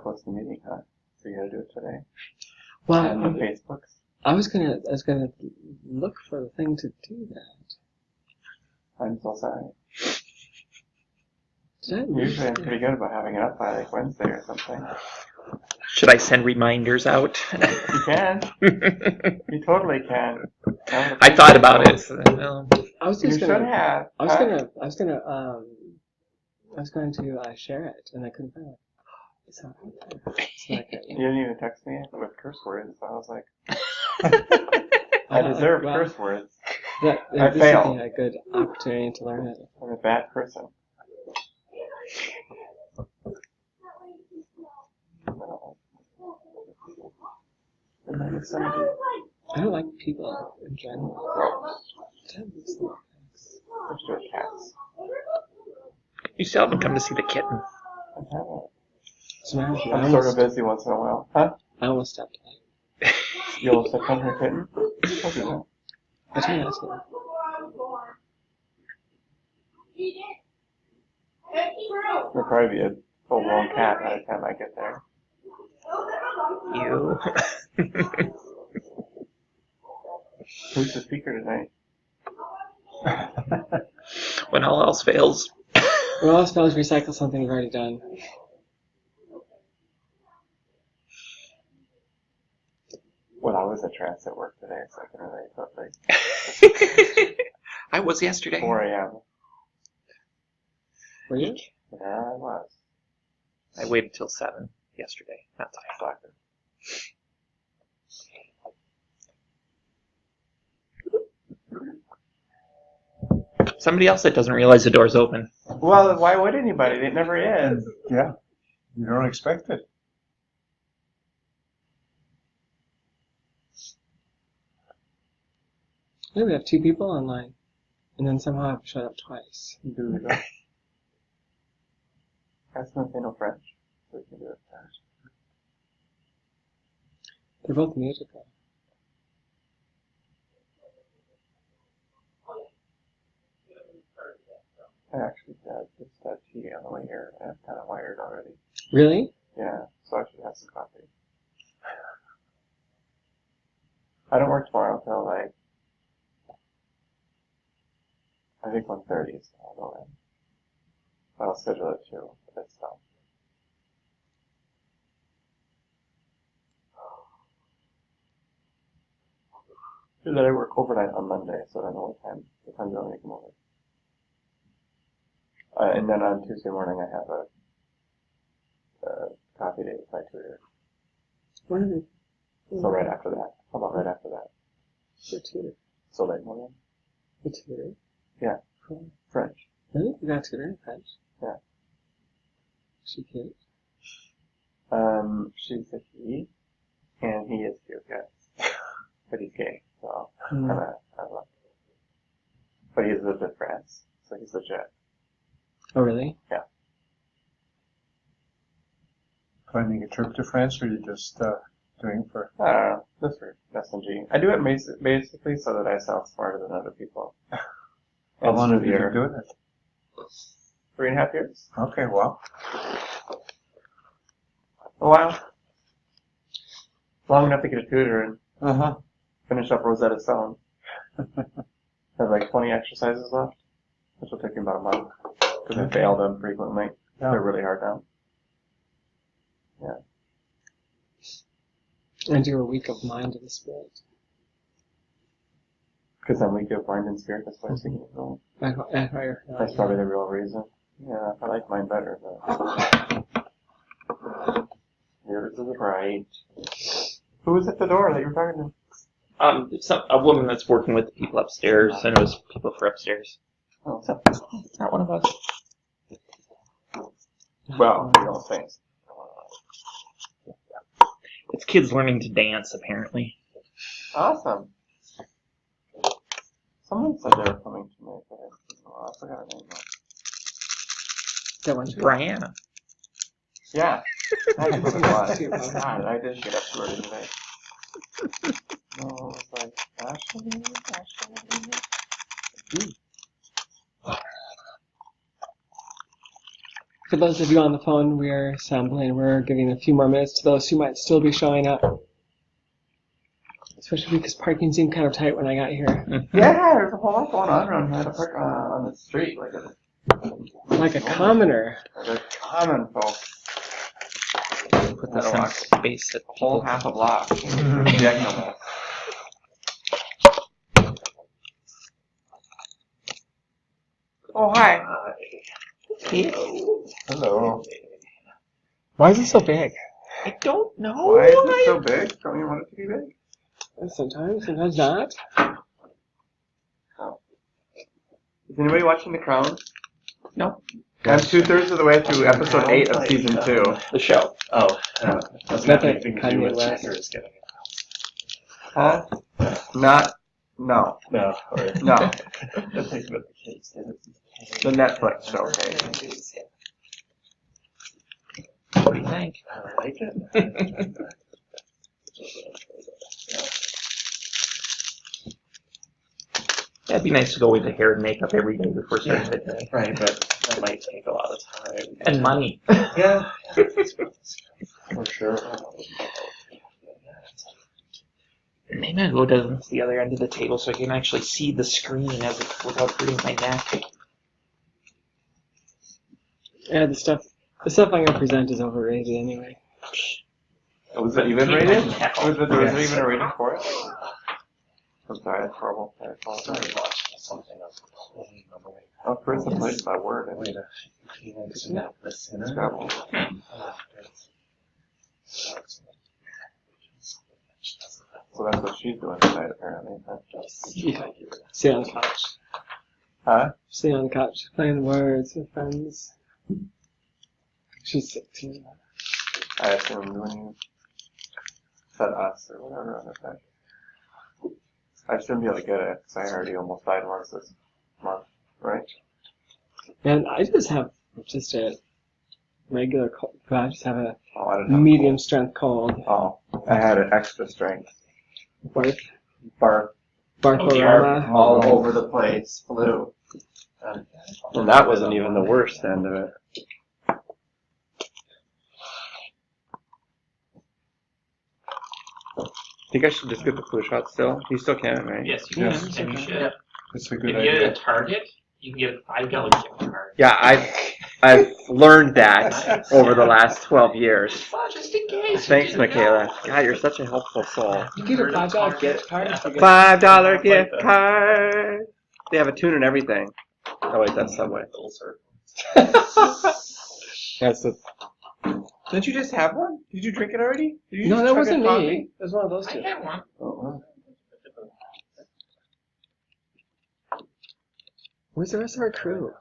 close to meeting, huh? So you gotta do it today. Well, And the Facebooks. I was gonna look for the thing to do that. I'm so sorry. Usually I'm pretty good about having it up by like Wednesday or something. Should I send reminders out? You can. You totally can. I thought about it. So, I was You just should gonna. have. I was going to share it, and I couldn't find it. It's not right there. It's not good. You didn't even text me with curse words. I was like, I deserve curse words. This I failed. would be a good opportunity to learn it. I'm a bad person. No. I don't like people in general. Let's do a cats. you still haven't come to see the kitten. I haven't. As a matter of fact, I'm sort of busy once in a while. Huh? I almost stepped on it. You almost stepped on her kitten? Okay. I tried to ask her. There'll probably be a full-blown cat by the time I get there. You. Who's the speaker tonight? When all else fails. Well, I suppose recycle something we've already done. Well, I was at transit work today, so I can relate, but like I was yesterday. 4 a.m. Were you? Yeah, I was. I waited till 7 yesterday. Not today. Soccer. Somebody else that doesn't realize the door's open. Well, why would anybody? It never is. Yeah, you don't expect it. Yeah, we have 2 people online, and then somehow I've showed up twice. You do it. Ask them if they know French, so we can do it fast. They're both musical. I actually had this tea on the way here, and I'm kind of wired already. Really? Yeah, so I should have some coffee. I don't work tomorrow until like, I think 1:30, so I'll go in. But I'll schedule it too, but it's not. That I work overnight on Monday, so I don't know what time do I make them over. And then on Tuesday morning I have a coffee date with my tutor. What are they? So right after that. How about right after that? Your tutor. So late morning? Your tutor? Yeah. Cool. French. Really? You got a tutor in French? Yeah. Is she cute? She's a he, and he is cute, yes. But he's gay, so I don't know. But he's lived in France, so he's legit. Oh, really? Yeah. Planning a trip to France, or you just doing for? I don't know, just for S&G. I do it basically so that I sound smarter than other people. How long have you Year. been doing it? 3.5 years. Okay, well, A while. Long enough to get a tutor and uh-huh. finish up Rosetta Stone. Have like 20 exercises left, which will take me about a month, because I fail them frequently. Yeah. They're really hard now. Yeah. And you're a week of mind and spirit. Because I'm weak of mind and spirit, that's why I was thinking of going. That's probably the real reason. Yeah, I like mine better, but yours is right. Who was at the door that you were talking to? A woman that's working with the people upstairs, and it was people for upstairs. Oh, So, it's not one of us. well, you don't think. It's kids learning to dance, apparently. Awesome. Someone said they were coming to me, but I forgot her name. That one. Brianna. Yeah. That's what it was. God, I didn't get up to her today. No, it was like, Ashley. For those of you on the phone, we are sampling. We're giving a few more minutes to those who might still be showing up. Especially because parking seemed kind of tight when I got here. Yeah, there's a whole lot going on around here. The park on the street, Like a commoner. like a common folk. Put this in space that A whole people half a block. Diagonal. Oh, hi. Hello. Why is it so big? I don't know. Why is it so big? Don't you want it to be big? Sometimes not. Is anybody watching The Crown? No. I'm 2/3 of the way through episode 8 of season 2. The show. Oh, That's not anything to do with checkers getting it. Huh? Not. No. No. Or, No. That's like about the kids. The Netflix show, okay. What do you think? I like it. Yeah, it'd be nice to go with the hair and makeup every day before starting the day. Right, but that might take a lot of time. And money. Yeah. For sure. Maybe I'll go down to the other end of the table so I can actually see the screen without hurting my neck. Yeah, the stuff I'm gonna present is overrated anyway. Was it even rated? Was there even a rating for it? I'm sorry, that's horrible. I apologize. Something else. Oh, first I played my word. Wait, isn't that the sinner? Scrabble. So that's what she's doing tonight, apparently. Yeah. Sit on the couch. Huh? Sit on the couch, playing words with friends. She's 16. I assumed when you said us or whatever on the fact. I shouldn't be able to get it because I already almost died once this month, right? And I just have just a regular cold. I just have a Oh, I didn't have medium strength cold. Oh, I had an extra strength. Barf. Barf all over the place, flu. And that wasn't even the worst end of it. I think I should just get the flu shot still. You still can, right? Yes, you can. Yes. And you should. It's a If good you get idea. a Target, you can get a $5 gift card. Yeah, I've learned that over the last 12 years. Well, just in case. Thanks, Michaela. God, you're such a helpful soul. You get a $5 gift card if you get $5 gift card. They have a tune and everything. Oh wait, that's Subway. That's the. Didn't you just have one? Did you drink it already? Did you No, just that chug wasn't a coffee? me. It was one of those I two. have one. Oh, Where's the rest of our crew?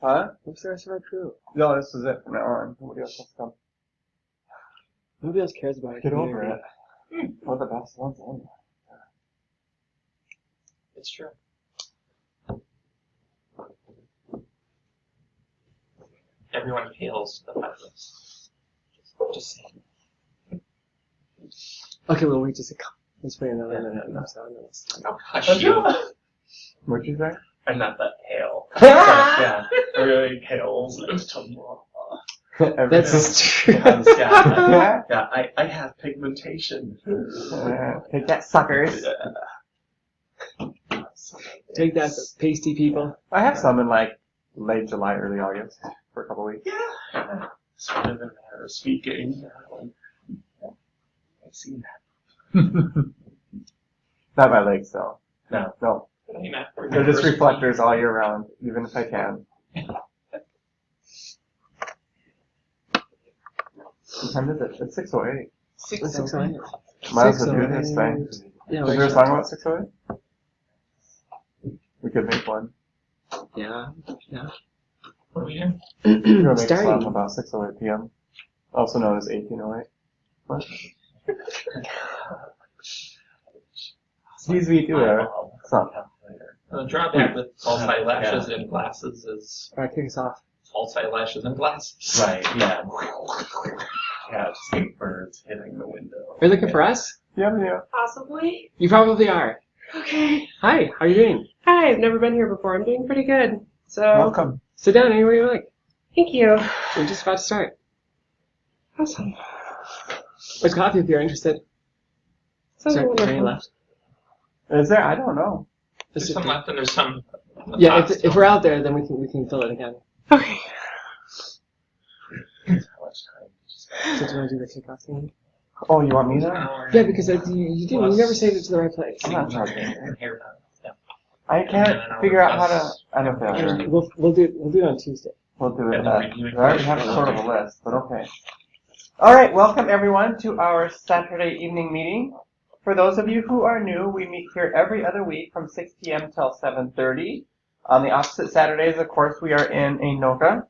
huh? Where's the rest of our crew? No, this is it from now on. Nobody else wants to come. Nobody else cares about our Get over community. it. We're the best ones anyway. It's true. Everyone hails the virus. Just saying. Okay, well, wait just a couple. Let's play another minute and that's on this. Oh, hush you. What'd you say? I'm not that pale. Yeah, really pale. Tomorrow. That's true. Yeah, I have pigmentation. Take that, suckers. Take that, pasty people. I have some in like late July, early August for a couple weeks. Yeah. Sort of in there speaking. I've seen that. Not my legs though. No. No. Hey, Matt, They're just reflectors all year round, even if I can. What time is it? It's 6:08. 608. Might as well do this thing. Yeah, Is there a song about 6:08? We could make one. yeah. What are we doing? We're gonna make a Starting. song about 6:08 p.m. Also known as 1808. What? These we do it. Song. The drawback with false eyelashes and glasses is Alright, kick us off. false eyelashes and glasses. Right, yeah. Yeah, just like birds hitting the window. Are you looking for us? Yeah. Possibly. You probably are. Okay. Hi, how are you doing? Hi, I've never been here before. I'm doing pretty good. So, Welcome. Sit down anywhere you like. Thank you. We're just about to start. Awesome. There's coffee if you're interested. Sounds Sorry, wonderful. any left? Is there? I don't know. There's some left and there's some. on the Yeah, top if still. we're out there, then we can fill it again. Okay. How much time? So do you want to do the kickoff thing? Oh, you want me An to? hour Yeah, and because you didn't. plus You never saved it to the right place. I'm not charging. and hair done. I And then an can't hour figure out how to. plus- I don't know. Interesting. We'll do it on Tuesday. We'll do it. And then reviewing We already have questions. sort of a list, but okay. All right, welcome everyone to our Saturday evening meeting. For those of you who are new, we meet here every other week from 6 p.m. till 7:30. On the opposite Saturdays, of course, we are in Anoka.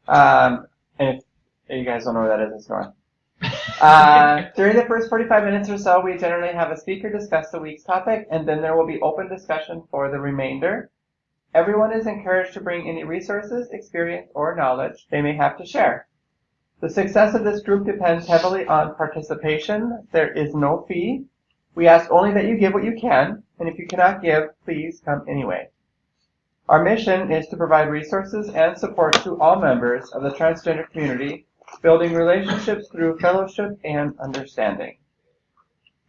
And if you guys don't know where that is, it's north. During the first 45 minutes or so, we generally have a speaker discuss the week's topic, and then there will be open discussion for the remainder. Everyone is encouraged to bring any resources, experience, or knowledge they may have to share. The success of this group depends heavily on participation. There is no fee. We ask only that you give what you can, and if you cannot give, please come anyway. Our mission is to provide resources and support to all members of the transgender community, building relationships through fellowship and understanding.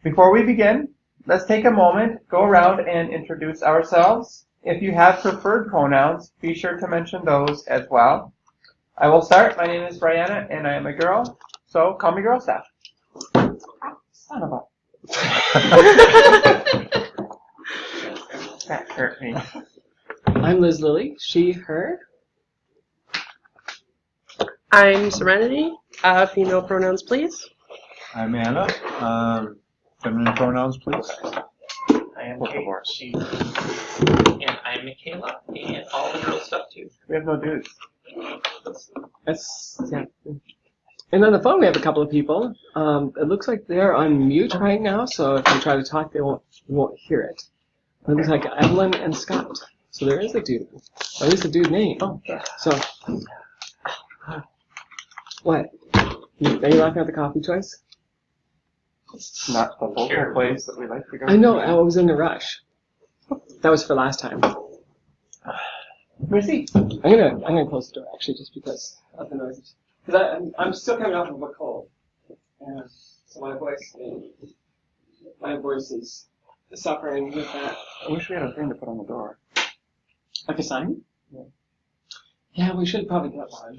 Before we begin, let's take a moment, go around and introduce ourselves. If you have preferred pronouns, be sure to mention those as well. I will start. My name is Brianna, and I am a girl, so call me Girl Staff. Son of a... That hurt me. I'm Liz Lilly. She, her. I'm Serenity. Female pronouns, please. I'm Anna. Feminine pronouns, please. I am Kate, she, and I'm Michaela, and all the girl stuff too. We have no dudes. That's yeah. And on the phone we have a couple of people. It looks like they're on mute right now, so if they try to talk, they won't hear it. It looks like Evelyn and Scott. So there is a dude. Or at least a dude name. Oh, yeah. So what? Are you laughing at the coffee choice? It's not the local place that we like to go I know. to. I was in a rush. That was for last time. Merci. I'm gonna close the door actually, just because of the noises. Because I'm still coming off of a cold, and so my voice is suffering with that. I wish we had a thing to put on the door. Like a sign? Yeah, we should probably get one.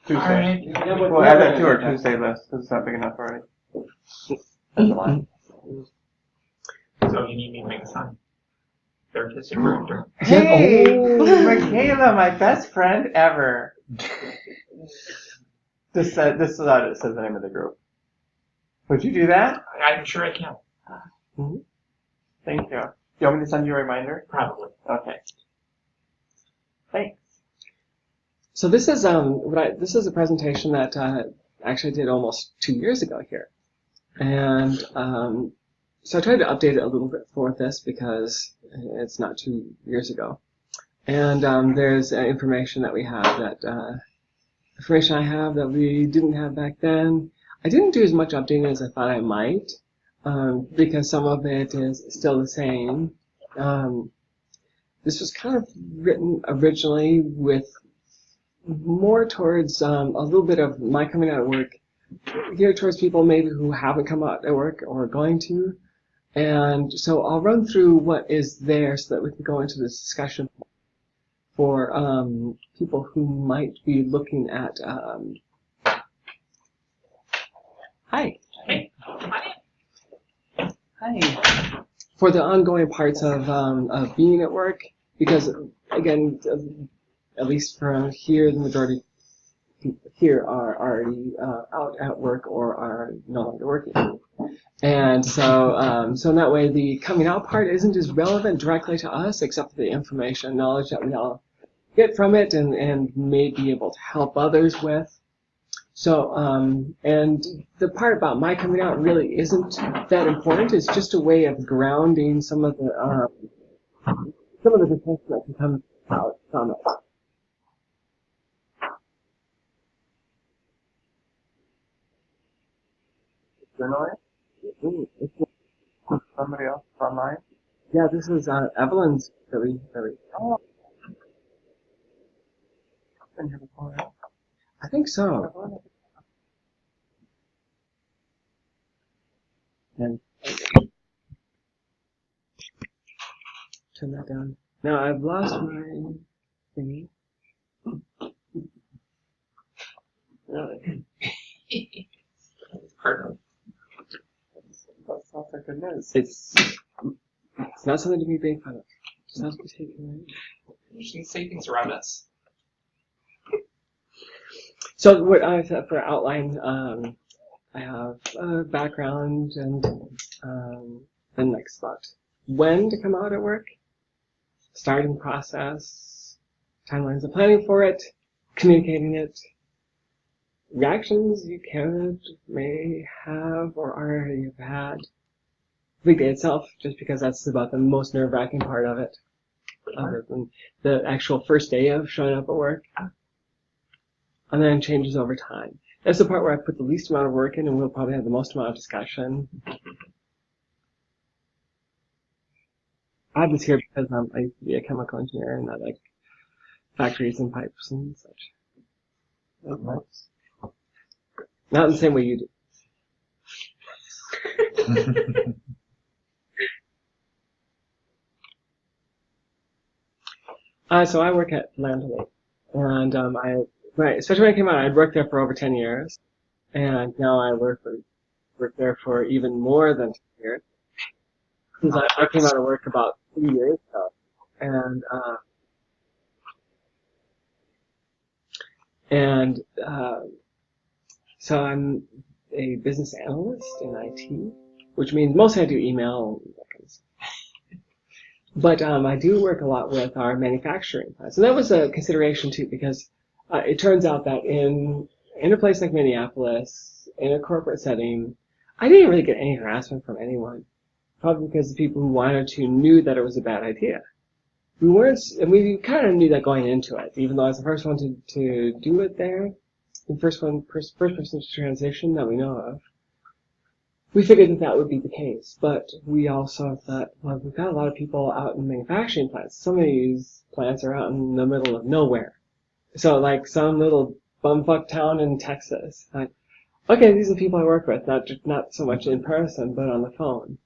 Tuesday. Alright. Yeah, We'll add that to our Tuesday list, because it's not big enough already. That's a line. So you need me to make a sign. The artistic director. Hey! Oh. Michaela, my best friend ever. This is how it says the name of the group. Would you do that? I'm sure I can. Thank you. Do you want me to send you a reminder? Probably. Okay. Thanks. So this is this is a presentation that I actually did almost 2 years ago here, and so I tried to update it a little bit for this because it's not 2 years ago, and there's information that we have that information I have that we didn't have back then. I didn't do as much updating as I thought I might because some of it is still the same. This was kind of written originally with more towards a little bit of my coming out at work, geared towards people maybe who haven't come out at work or are going to. And so I'll run through what is there so that we can go into this discussion for people who might be looking at. Hi. Hey. Hi. For the ongoing parts of being at work, because again, at least from here, the majority of people here are already out at work or are no longer working. And so, so in that way, the coming out part isn't as relevant directly to us, except for the information, knowledge that we all get from it and may be able to help others with. So, and the part about my coming out really isn't that important. It's just a way of grounding some of the discussion that can come out from it. Journaling? Somebody else online? Yeah, this is Evelyn's really. Oh. been here before, right? I think so. And turn that down. Now I've lost my thingy. Pardon. That sounds like good news. It's not something to be made fun of. It sounds to be taken away. You shouldn't say things around us. So what I said for outline, I have background and the next spot. When to come out at work, starting process, timelines of planning for it, communicating it, reactions you may have or already have had. The day itself, just because that's about the most nerve-wracking part of it, other than the actual first day of showing up at work. And then changes over time. That's the part where I put the least amount of work in, and we'll probably have the most amount of discussion. I have this here because I used to be a chemical engineer, and I like factories and pipes and such. Nice. Not in the same way you do. So I work at Land O'Lakes, and especially when I came out, I'd worked there for over 10 years, and now I work there for even more than 10 years. Since I came out of work about 3 years ago, and so I'm a business analyst in IT, which means mostly I do email and that kind of stuff. But I do work a lot with our manufacturing plants, and that was a consideration too, because it turns out that in a place like Minneapolis, in a corporate setting, I didn't really get any harassment from anyone. Probably because the people who wanted to knew that it was a bad idea. We kind of knew that going into it, even though I was the first one to do it there, the first person to transition that we know of. We figured that would be the case, but we also thought, well, we've got a lot of people out in manufacturing plants. Some of these plants are out in the middle of nowhere. So like some little bumfuck town in Texas. Like, okay, these are the people I work with, not so much in person, but on the phone.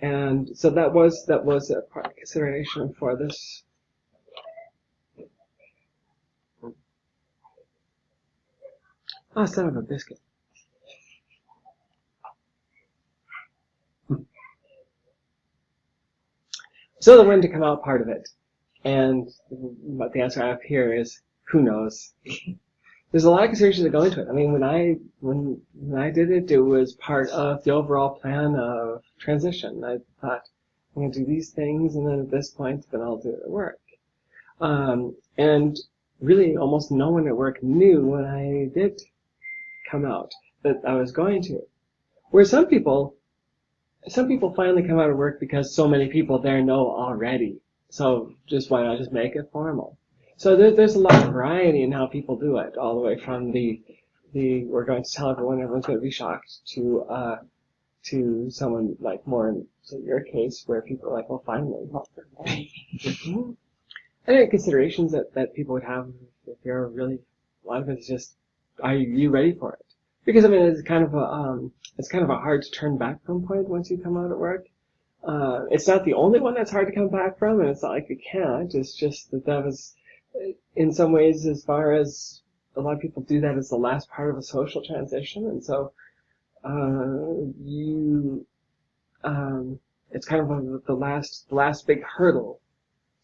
And so that was a part of consideration for this. Oh, son of a biscuit. So the when to come out part of it. And what the answer I have here is, who knows? There's a lot of considerations that go into it. I mean, when I did it, it was part of the overall plan of transition. I thought, I'm going to do these things, and then at this point, then I'll do it at work. And really, almost no one at work knew when I did come out that I was going to. Where some people finally come out of work because so many people there know already. So why not just make it formal? So there's a lot of variety in how people do it, all the way from the we're going to tell everyone's going to be shocked to someone like more in your case where people are like, well, finally. And then considerations that people would have if you're really, a lot of it is just, are you ready for it? Because I mean, it's kind of a hard to turn back from point once you come out at work. It's not the only one that's hard to come back from, and it's not like you can't. It's just that was, in some ways, as far as a lot of people do that as the last part of a social transition, and so it's kind of the last big hurdle.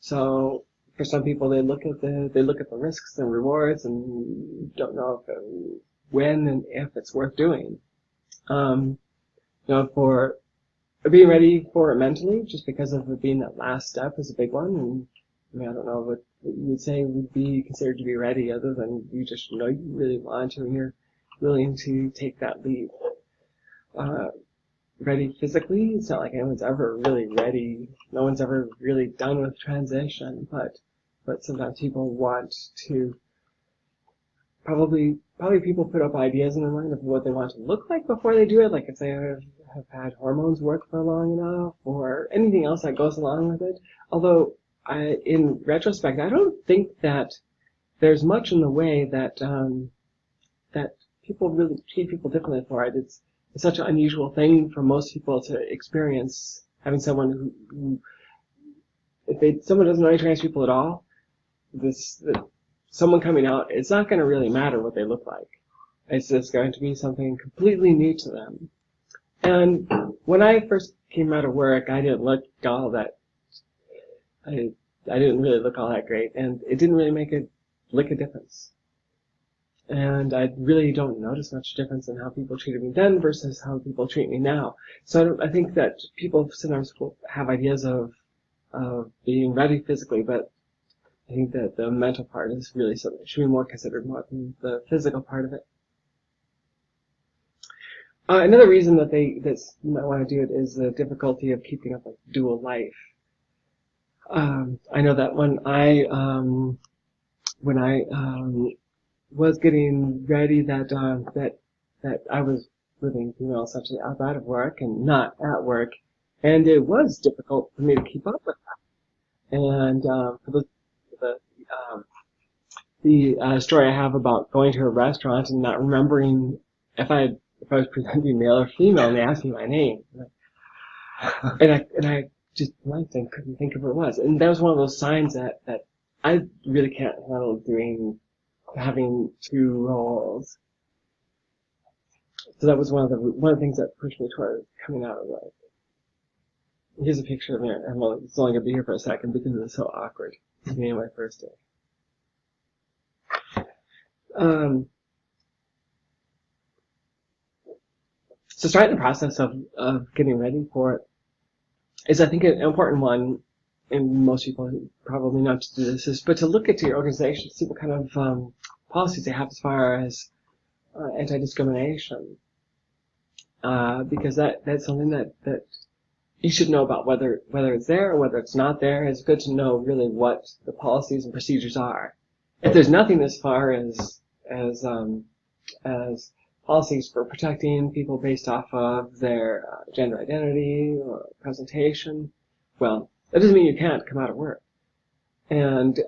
So for some people, they look at the risks and rewards and don't know when and if it's worth doing. For being ready for it mentally, just because of it being that last step is a big one. And I mean, I don't know what you would say would be considered to be ready, other than you just know you really want to and you're willing to take that leap. Ready physically, it's not like anyone's ever really ready. No one's ever really done with transition, but sometimes people want to. Probably people put up ideas in their mind of what they want to look like before they do it, like if they have had hormones work for long enough, or anything else that goes along with it. Although in retrospect, I don't think that there's much in the way that that people really treat people differently for it. It's such an unusual thing for most people to experience, having someone who if someone doesn't know any trans people at all, someone coming out, it's not going to really matter what they look like. It's just going to be something completely new to them. And when I first came out of work, I didn't look all that. I didn't really look all that great, and it didn't really make a lick of difference. And I really don't notice much difference in how people treated me then versus how people treat me now. So I think that people sometimes will have ideas of being ready physically, but I think that the mental part is really something that should be more considered more than the physical part of it. Another reason that you might want to do it is the difficulty of keeping up a dual life. I know that when I was getting ready that I was living, essentially outside of work and not at work, and it was difficult for me to keep up with that. And for the story I have about going to a restaurant and not remembering if I was presenting male or female, and they asked me my name, and I just blanked and couldn't think of what it was. And that was one of those signs that I really can't handle having two roles. So that was one of the things that pushed me toward coming out of life. Here's a picture of me, and well, it's only gonna be here for a second because it's so awkward. It's me on my first day. So starting the process of getting ready for it is, I think, an important one, and most people probably not to do this, but to look into your organization to see what kind of policies they have as far as anti-discrimination, because that's something that you should know about, whether it's there or whether it's not there. It's good to know really what the policies and procedures are. If there's nothing as far as policies for protecting people based off of their gender identity or presentation, well, that doesn't mean you can't come out of work. And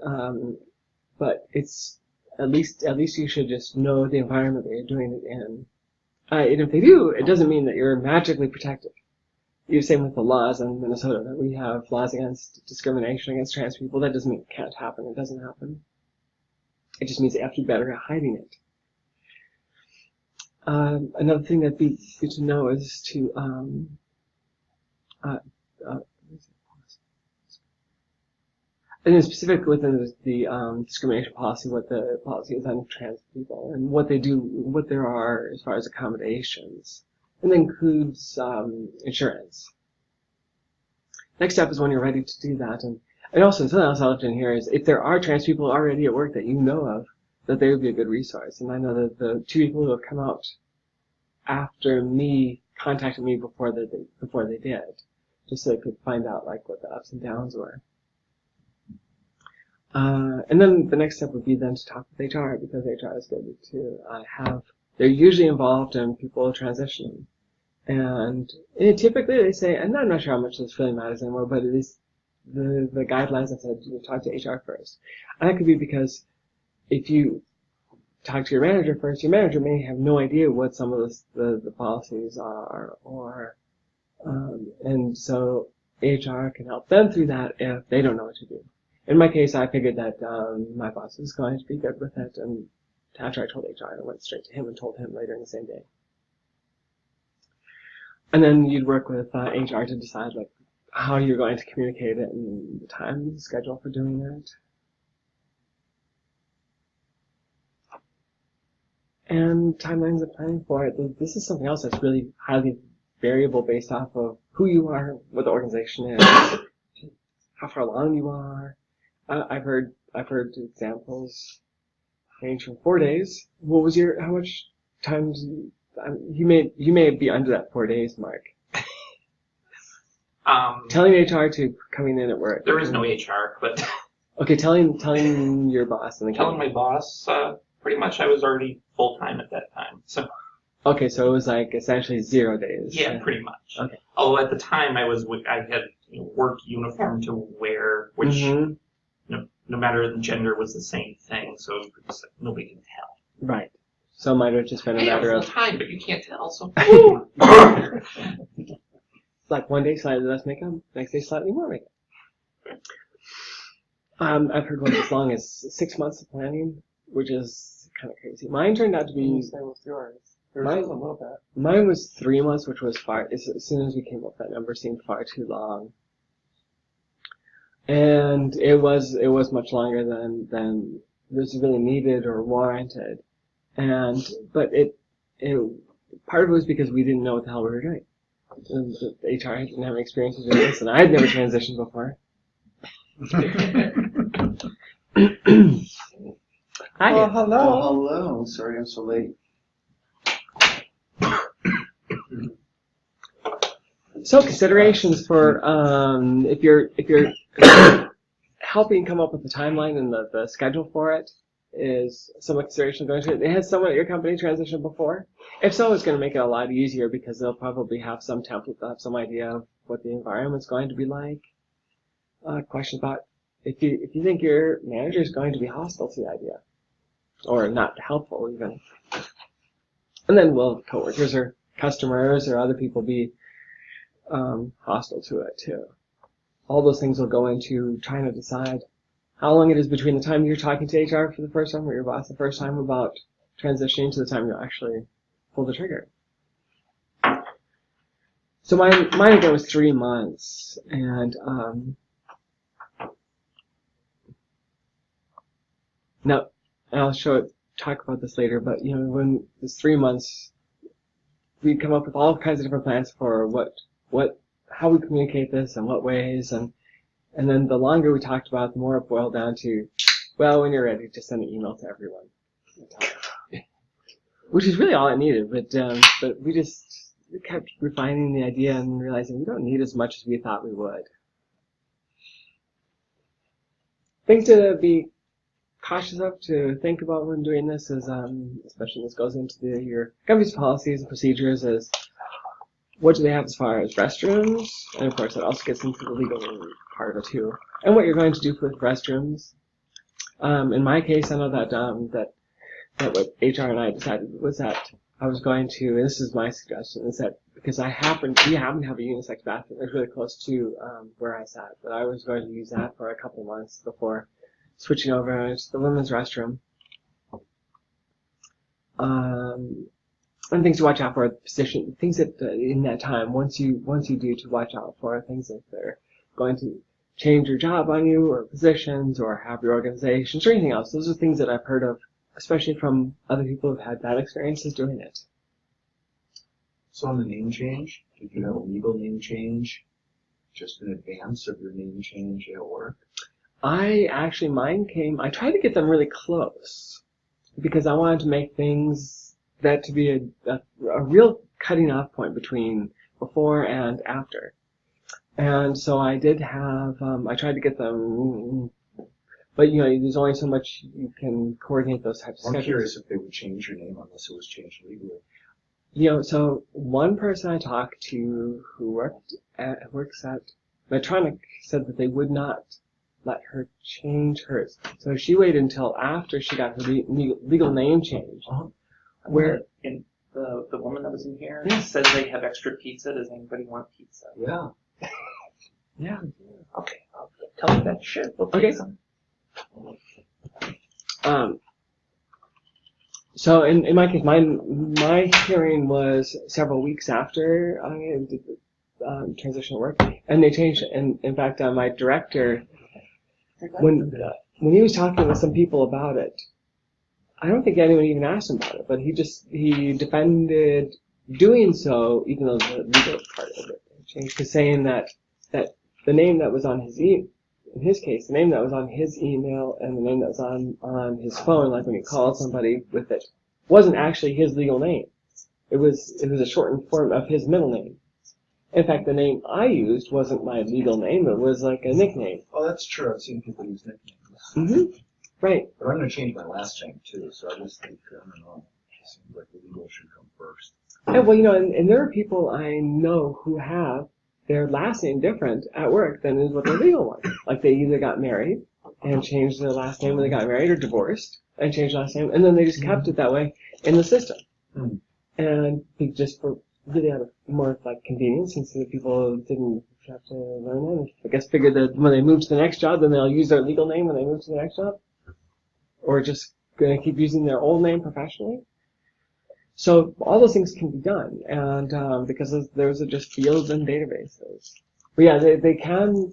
but it's at least you should just know the environment that you're doing it in. And if they do, it doesn't mean that you're magically protected. The same with the laws in Minnesota, that we have laws against discrimination against trans people. That doesn't mean it can't happen. It doesn't happen. It just means they have to be better at hiding it. Another thing that'd be good to know is to and in specific within the discrimination policy, what the policy is on trans people and what they do, what there are as far as accommodations, and that includes insurance. Next step is when you're ready to do that, and also something else I left in here is if there are trans people already at work that you know of, that they would be a good resource. And I know that the two people who have come out after me contacted me before they did, just so they could find out like what the ups and downs were. And then the next step would be then to talk with HR, because HR is going to they're usually involved in people transitioning. And typically they say, and I'm not sure how much this really matters anymore, but it is the guidelines that said you talk to HR first. And that could be because if you talk to your manager first, your manager may have no idea what some of the policies are, or and so HR can help them through that if they don't know what to do. In my case, I figured that my boss was going to be good with it, and after I told HR, I went straight to him and told him later in the same day. And then you'd work with HR to decide like how you're going to communicate it and the time and the schedule for doing that. And timelines of planning for it. This is something else that's really highly variable based off of who you are, what the organization is, how far along you are. I've heard examples range from 4 days. How much time you may be under that 4 days mark. Telling HR to coming in at work. There is no HR, but okay, telling your boss and then telling my boss, pretty much I was already full time at that time. So okay, so it was like essentially 0 days. yeah, pretty much. Okay. Although at the time I had work uniform to wear which Mhm. no matter the gender was the same thing, so it's like nobody can tell. Right. So it might have just been a Hey, matter full of time, but you can't tell. So like one day slightly less makeup, next day slightly more makeup. I've heard ones as long as 6 months of planning, which is kind of crazy. Mine turned out to be. Same with yours. Mine- Yours was a little bit. Mine was 3 months, which was far. As soon as we came up, that number seemed far too long, and it was much longer than was really needed or warranted. But it part of it was because we didn't know what the hell we were doing. The HR didn't have any experience with this, and I had never transitioned before. Hi. Well, hello. Oh, hello. Sorry I'm so late. So considerations for if you're helping come up with the timeline and the schedule for it is some consideration going to it. Has someone at your company transitioned before? If so, it's going to make it a lot easier because they'll probably have some template, they'll have some idea of what the environment's going to be like. Question about if you think your manager is going to be hostile to the idea or not helpful even, and then will coworkers or customers or other people be hostile to it too. All those things will go into trying to decide how long it is between the time you're talking to HR for the first time or your boss the first time about transitioning to the time you actually pull the trigger. So mine again was 3 months, and now I'll talk about this later. But when it's 3 months, we come up with all kinds of different plans for how we communicate this and what ways, and then the longer we talked about it, the more it boiled down to, well, when you're ready, just send an email to everyone. Which is really all I needed, but we just kept refining the idea and realizing we don't need as much as we thought we would. Things to be cautious of, to think about when doing this is, especially when this goes into your company's policies and procedures, is what do they have as far as restrooms? And of course, that also gets into the legal part of it too. And what you're going to do with restrooms. In my case, I know that what HR and I decided was that I was going to, and this is my suggestion, is that because we happen to have a unisex bathroom that's really close to where I sat, that I was going to use that for a couple months before switching over to the women's restroom. And things to watch out for, position, things that in that time, once you do to watch out for, things that they're going to change your job on you, or positions, or have your organizations, or anything else. Those are things that I've heard of, especially from other people who've had bad experiences doing it. So on the name change, did you have a legal name change just in advance of your name change at work? I tried to get them really close because I wanted to make things that to be a real cutting off point between before and after. And so I did have, I tried to get them, but there's only so much you can coordinate those types of I'm schedules. curious if they would change your name unless it was changed legally. So one person I talked to who works at Medtronic said that they would not let her change hers. So she waited until after she got her legal name changed. Uh-huh. Where in the woman that was in here Yeah. says they have extra pizza. Does anybody want pizza? Yeah. yeah. Okay, I'll tell you that. Sure, we'll take Okay. some. So in my case, my hearing was several weeks after I did the transitional work, and they changed it. And in fact, my director, when he was talking with some people about it, I don't think anyone even asked him about it, but he defended doing so, even though the legal part of it changed, to saying that the name that was on in his case, the name that was on his email and the name that was on his phone, like when he called somebody with it, wasn't actually his legal name. It was a shortened form of his middle name. In fact, the name I used wasn't my legal name, it was like a nickname. Oh, that's true. I've seen people use nicknames. Mm-hmm. Right. But I'm going to change my last name too, so I just think, I don't know, it seems like the legal should come first. And well, and there are people I know who have their last name different at work than is what their legal one. Like they either got married and changed their last name when they got married, or divorced and changed last name, and then they just kept it that way in the system. Mm. And just for really out of more like convenience, since the people didn't have to learn it. I guess figured that when they move to the next job, then they'll use their legal name when they move to the next job, or just gonna keep using their old name professionally. So all those things can be done, and because those are just fields and databases. But yeah, they can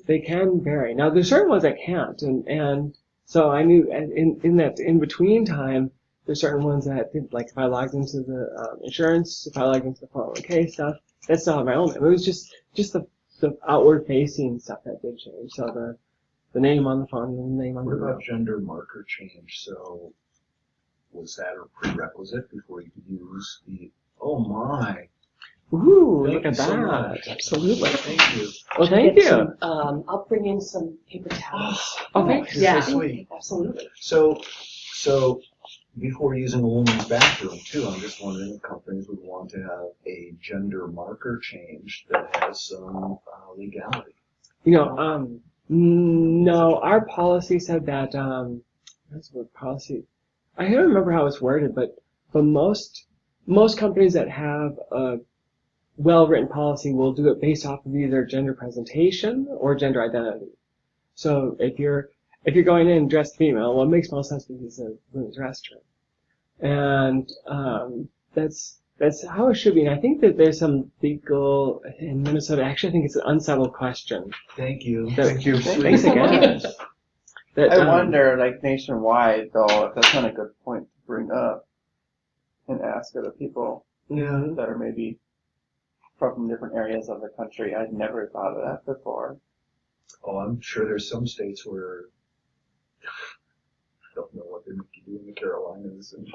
vary. Now there's certain ones that can't, and so I knew in that in between time, there's certain ones that did, like if I logged into the insurance, if I logged into the 401k stuff, that still had my own name. It was just the outward facing stuff that did change. So the name on the phone and the name on What the about bill. gender marker change? So was that a prerequisite before you could use the, oh my, Ooh, Thank look you at so that. much. Absolutely. thank you. Well, thank Get you. some, I'll bring in some paper towels. Oh, thanks. You're Yeah, so sweet. absolutely. So before using a woman's bathroom too, I'm just wondering if companies would want to have a gender marker change that has some legality. You know, no, our policy said that, that's what policy, I don't remember how it's worded, but most companies that have a well-written policy will do it based off of either gender presentation or gender identity. So if you're going in dressed female, well, it makes most sense because it's a women's restroom. And, that's how it should be. And I think that there's some legal in Minnesota. Actually, I think it's an unsettled question. Thank you. Thank you. Thanks again. That, I wonder, like nationwide, though, if that's not a good point to bring up and ask other people Yeah. that are maybe from different areas of the country. I'd never thought of that before. Oh, I'm sure there's some states where I don't know what they make you do in the Carolinas and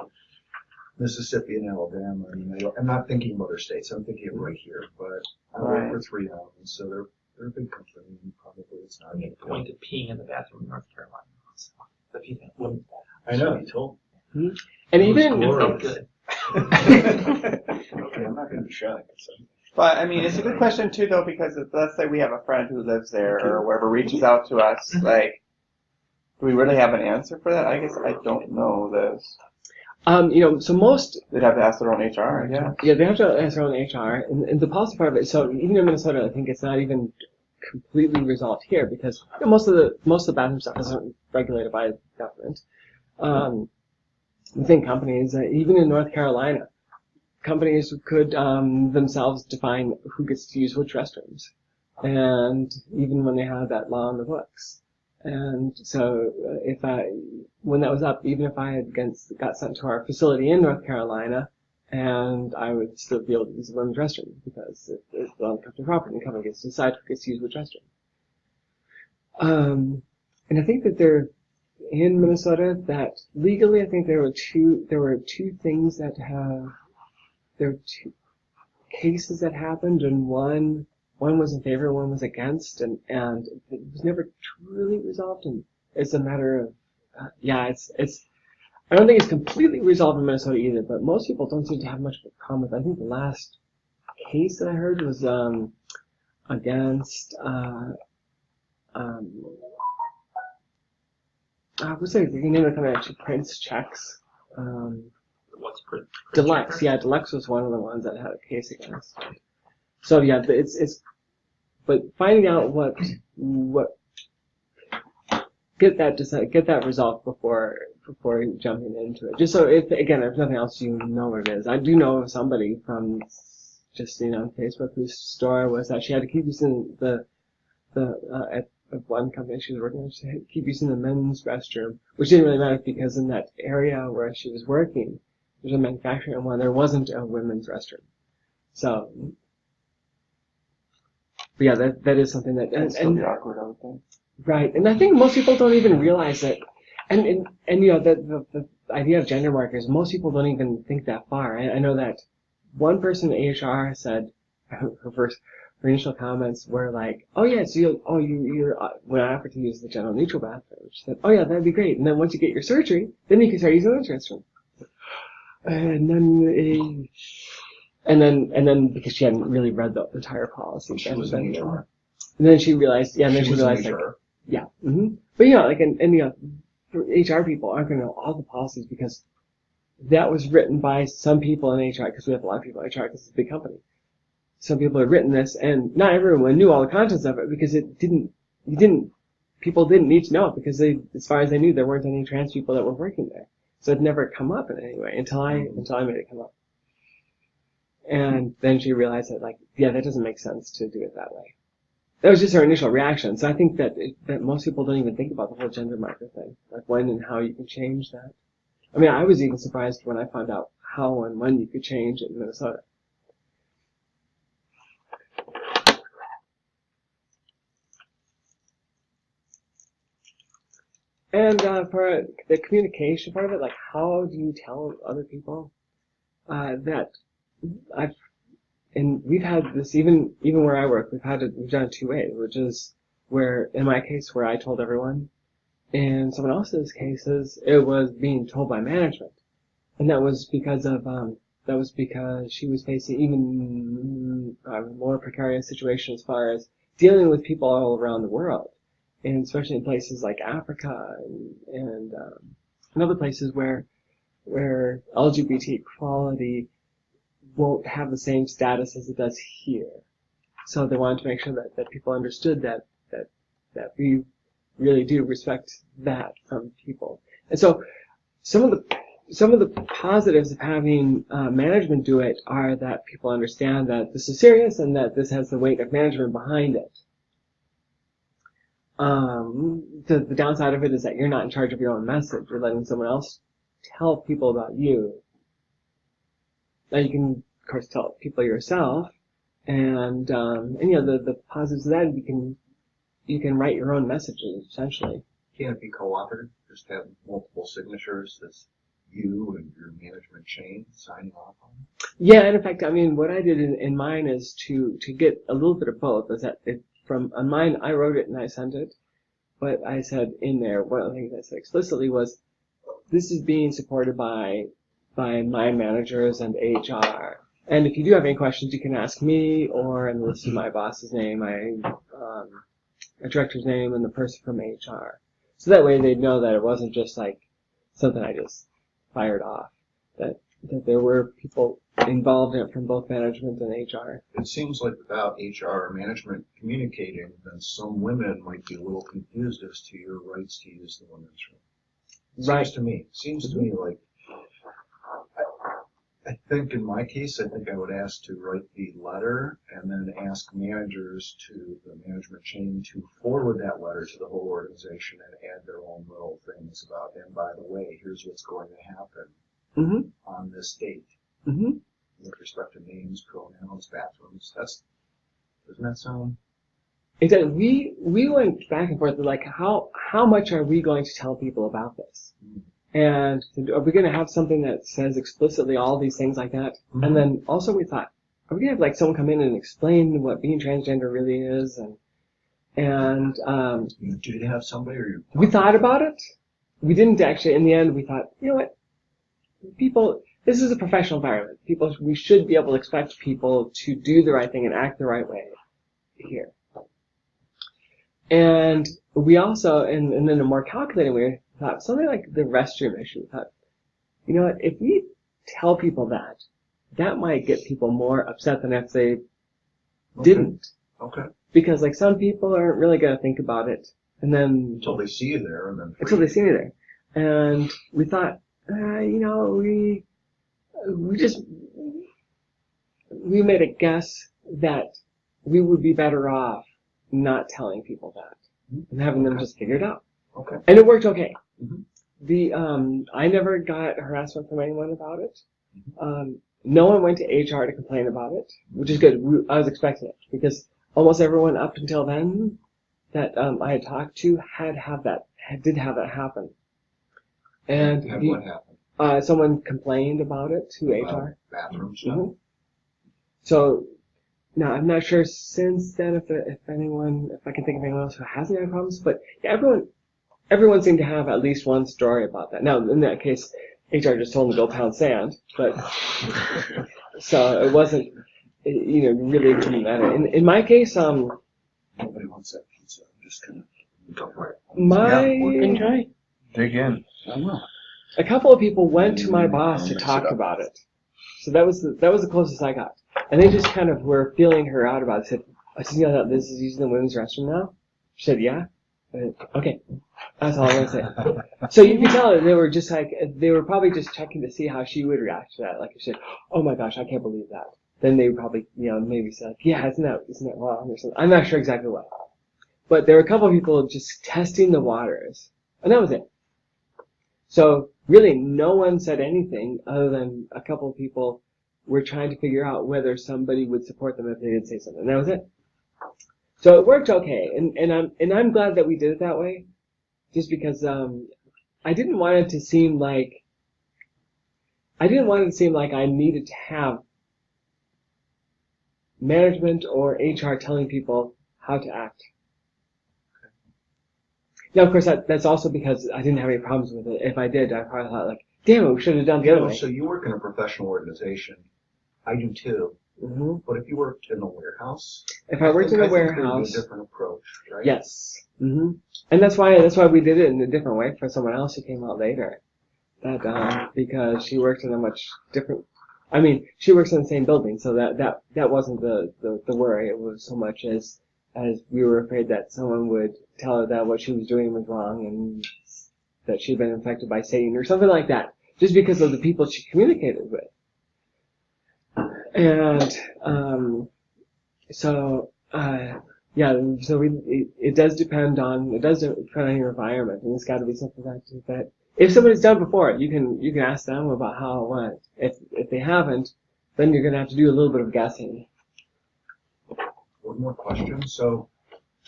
Mississippi and Alabama. I mean, I'm not thinking of other states. I'm thinking of right here. But I work for 3 of them, so they're a big company. And probably it's not. I made a point of peeing in the bathroom in North Carolina. So the people wouldn't. I know. You told. And It was even, glorious. Felt good. Okay, I'm not going to be shy. So. But I mean, it's a good question too, though, because if, let's say we have a friend who lives there or wherever reaches out to us, like, do we really have an answer for that? I guess I don't know this. you know, so most, They'd have to ask their own HR, I guess. yeah, they have to answer on HR, and the policy part of it. So even in Minnesota, I think it's not even completely resolved here because you know, most of the bathroom stuff isn't regulated by the government. Within companies, even in North Carolina, companies could themselves define who gets to use which restrooms, and even when they have that law on the books. And so, when that was up, even if I had got sent to our facility in North Carolina, and I would still be able to use the women's restroom because it's on company property, and the company gets to decide who gets to use which restroom. And I think that in Minnesota that legally, I think there were two things that there were 2 cases that happened, and one was in favor, one was against, and it was never truly resolved. And it's a matter of, it's. I don't think it's completely resolved in Minnesota either, but most people don't seem to have much of a problem with it. I think the last case that I heard was against what's the name of the company actually prints checks? What's pretty Deluxe, yeah, Deluxe was one of the ones that had a case against. So yeah, but finding out what get that resolved before jumping into it. Just so if nothing else, you know what it is. I do know of somebody from just seen on Facebook whose story was that she had to keep using at one company she was working at, she had to keep using the men's restroom, which didn't really matter because in that area where she was working, there's a manufacturing one, there wasn't a women's restroom. So, but yeah, that is something that, It's still be awkward, I would think. right, and I think most people don't even realize that, and you know, the idea of gender markers, most people don't even think that far. I know that one person in HR said, her initial comments were like, oh yeah, so you're when I offered to use the gender neutral bathroom, she said, oh yeah, that'd be great, and then once you get your surgery, then you can start using the women's restroom. And then And then because she hadn't really read the entire policy. She was in HR. And then she realized, yeah, and then She she was in realized, like, HR. yeah. But like, and for HR people aren't going to know all the policies because that was written by some people in HR, because we have a lot of people in HR because it's a big company. Some people had written this, and not everyone knew all the contents of it because people didn't need to know it because as far as they knew, there weren't any trans people that were working there. So it never come up in any way until I made it come up. And then she realized that, like, yeah, that doesn't make sense to do it that way. That was just her initial reaction. So I think that most people don't even think about the whole gender marker thing, like when and how you can change that. I mean, I was even surprised when I found out how and when you could change it in Minnesota. And for the communication part of it, like, how do you tell other people that we've had this even where I work, we've done it two ways, which is where, in my case, where I told everyone. In someone else's cases, it was being told by management, and that was because she was facing even more precarious situation as far as dealing with people all around the world, and especially in places like Africa and other places where LGBT equality won't have the same status as it does here. So they wanted to make sure that people understood that we really do respect that from people. And so some of the positives of having management do it are that people understand that this is serious and that this has the weight of management behind it. The downside of it is that you're not in charge of your own message. You're letting someone else tell people about you. Now you can, of course, tell people yourself, and the positives of that, you can write your own messages, essentially. Can it be co-authored? Just have multiple signatures that's you and your management chain signing off on it? Yeah, and in fact, I mean, what I did in mine is to get a little bit of both. Is that on mine, I wrote it and I sent it, but I said in there, one of the things I said explicitly was, this is being supported by my managers and HR. And if you do have any questions, you can ask me, or and this is my boss's name, my director's name, and the person from HR. So that way they'd know that it wasn't just like something I just fired off. That there were people involved in it from both management and HR. It seems like without HR or management communicating, then some women might be a little confused as to your rights to use the women's room. Right. Seems to me like, I think in my case, I think I would ask to write the letter and then ask managers to the management chain to forward that letter to the whole organization and add their own little things about, and by the way, here's what's going to happen on this date. With respect to names, pronouns, bathrooms. Doesn't that sound? Exactly. We went back and forth, like, how much are we going to tell people about this? And are we going to have something that says explicitly all these things like that? And then also we thought, are we going to have like someone come in and explain what being transgender really is? And You did have somebody, or you? We thought about it. We didn't actually. In the end, we thought, you know what? People, this is a professional environment. We should be able to expect people to do the right thing and act the right way here. And we also, and in a more calculated way, thought something like the restroom issue. We thought, you know what, if we tell people that might get people more upset than if they didn't. Okay. Because like some people aren't really going to think about it, and then Until they see you there, and then. Until they see me there. And we thought, we made a guess that we would be better off not telling people that and having them just figure it out. Okay. And it worked okay. I never got harassment from anyone about it. No one went to HR to complain about it, which is good. I was expecting it because almost everyone up until then that I had talked to did have that happen. And what happened? Someone complained about it to HR. Bathroom stuff. So now I'm not sure since then if I can think of anyone else who hasn't had problems, but yeah, everyone seemed to have at least one story about that. Now in that case, HR just told them to go pound sand, but So it wasn't, really it didn't matter. In my case, Nobody wants that pizza. I'm just gonna go for it. Enjoy. Dig in. I will. a couple of people went to my boss to talk about it. So that was the closest I got. And they just kind of were feeling her out about it. I said, this is using the women's restroom now? She said, yeah. I said, okay. That's all I'm going to say. So you could tell that they were just they were probably just checking to see how she would react to that. Like if she said, oh my gosh, I can't believe that. Then they would probably, maybe say like, yeah, isn't that wrong or something. I'm not sure exactly what. But there were a couple of people just testing the waters. And that was it. So really no one said anything other than a couple of people were trying to figure out whether somebody would support them if they did say something. And that was it. So it worked okay. And I'm glad that we did it that way. Just because I didn't want it to seem like I needed to have management or HR telling people how to act. Now, of course, that's also because I didn't have any problems with it. If I did, I probably thought like, damn it, we should have done the other way. So you work in a professional organization. I do too. Mm-hmm. But if you worked in a warehouse, if I worked in a warehouse, there would be a different approach, right? Yes. Mm-hmm. And that's why we did it in a different way for someone else who came out later. That because she worked in a much different. I mean, she works in the same building, so that wasn't the worry. It was so much as we were afraid that someone would tell her that what she was doing was wrong and that she'd been infected by Satan or something like that, just because of the people she communicated with. And so it does depend on your environment, and it's got to be something that if somebody's done before it, you can ask them about how it went. If they haven't, then you're gonna have to do a little bit of guessing. One more question. So,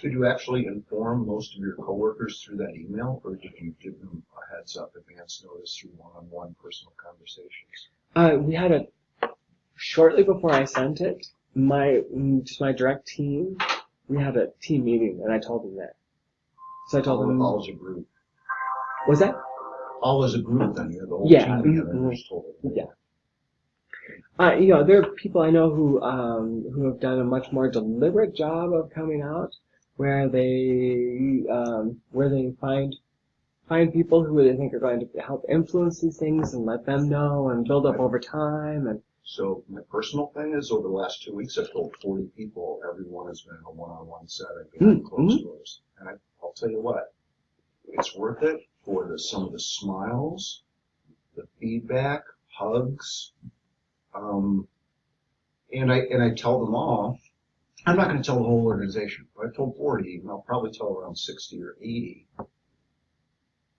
did you actually inform most of your coworkers through that email, or did you give them a heads up, advance notice through one-on-one personal conversations? We had shortly before I sent it, my direct team, we had a team meeting, and I told them that. So I told them all as a group. Was that? All as a group, then you had the whole Yeah. team together and just told them. Yeah. There are people I know who have done a much more deliberate job of coming out, where they find people who they think are going to help influence these things and let them know and build up over time. And so my personal thing is, over the last 2 weeks, I've told 40 people. Everyone has been in a one-on-one setting behind closed doors, and I'll tell you what, it's worth it for some of the smiles, the feedback, hugs. And I tell them all, I'm not going to tell the whole organization, but I told 40, and I'll probably tell around 60 or 80.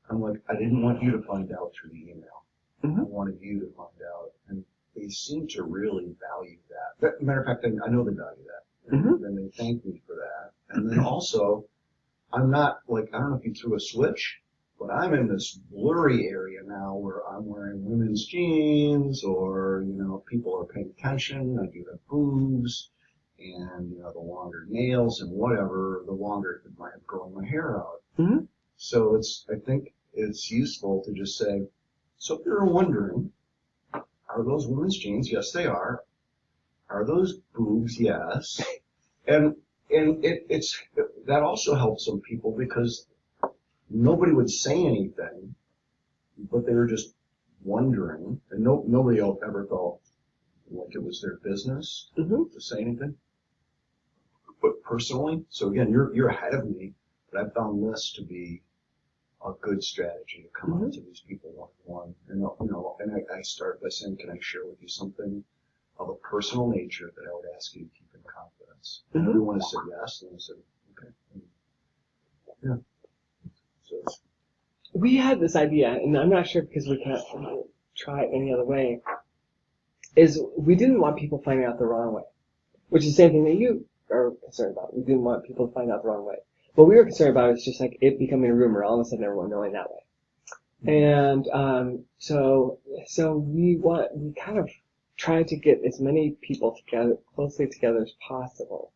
I'm like, I didn't want you to find out through the email. I wanted you to find out. And they seem to really value that. Matter of fact, I know they value that. And they thank me for that. And then also, I'm not like, I don't know if you threw a switch, but I'm in this blurry area now where I'm wearing women's jeans, or, people are paying attention. I do have boobs, and, the longer nails and whatever, the longer I'm growing my hair out. So I think it's useful to just say, so if you're wondering, are those women's jeans? Yes, they are. Are those boobs? Yes. And it's that also helps some people because nobody would say anything, but they were just wondering, and nobody else ever felt like it was their business to say anything. But personally, so again, you're ahead of me, but I found this to be a good strategy to come out to these people one-on-one. And I start by saying, can I share with you something of a personal nature that I would ask you to keep in confidence? And everyone has said yes, and I said, okay. Yeah. So we had this idea, and I'm not sure because we can't try it any other way, is we didn't want people finding out the wrong way, which is the same thing that you are concerned about. We didn't want people to find out the wrong way. What we were concerned about is just like it becoming a rumor, all of a sudden everyone knowing that way. And so we kind of tried to get as many people closely together as possible.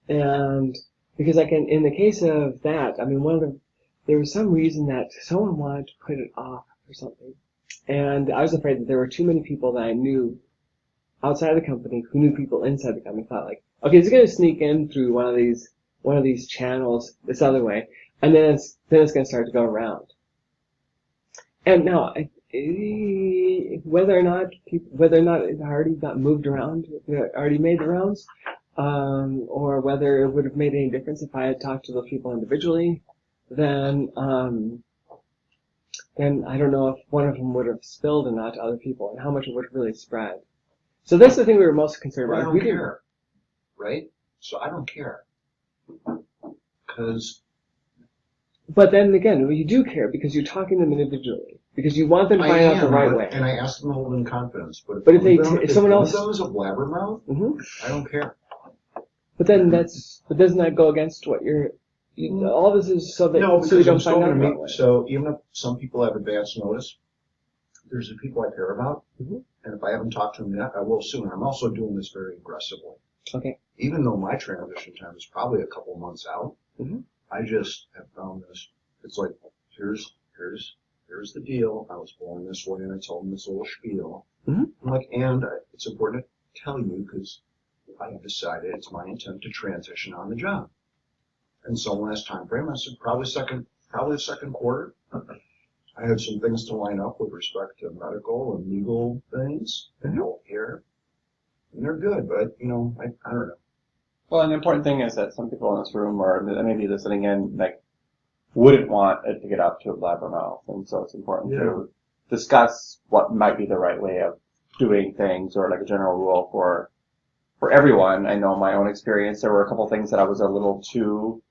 And because like in the case of that, I mean, there was some reason that someone wanted to put it off or something. And I was afraid that there were too many people that I knew outside the company who knew people inside the company thought like, okay, it's going to sneak in through one of these channels this other way, and then it's going to start to go around. And now, whether or not it already got moved around, already made the rounds, or whether it would have made any difference if I had talked to those people individually, then I don't know if one of them would have spilled or not to other people, and how much it would have really spread. So that's the thing we were most concerned Well, I about. don't care, right? So I don't care. Because But then again, you do care because you're talking to them individually, because you want them to I find out the am, right but- way. and I ask them to hold in confidence. But But if one they of them- if someone one else- of them is a blabbermouth, Mhm. I don't care. But then but doesn't that go against what all this is so that No, so you because don't I'm still find out going the to right way. meet. So even if some people have advance notice, there's the people I care about, Mhm. and if I haven't talked to them yet, I will soon. I'm also doing this very aggressively. Okay. Even though my transition time is probably a couple months out, Mhm. I just have found this. It's like here's the deal. I was born this way, and I told them this little spiel. Mhm. I'm like, and it's important to tell you because I have decided it's my intent to transition on the job. And so last time frame, I said probably the second quarter. I had some things to line up with respect to medical and legal things and healthcare, and they're good. But I don't know. Well, an important thing is that some people in this room, or maybe listening in, like, wouldn't want it to get up to a blabbermouth, and so it's important to discuss what might be the right way of doing things, or like a general rule for everyone. I know my own experience. There were a couple things that I was a little too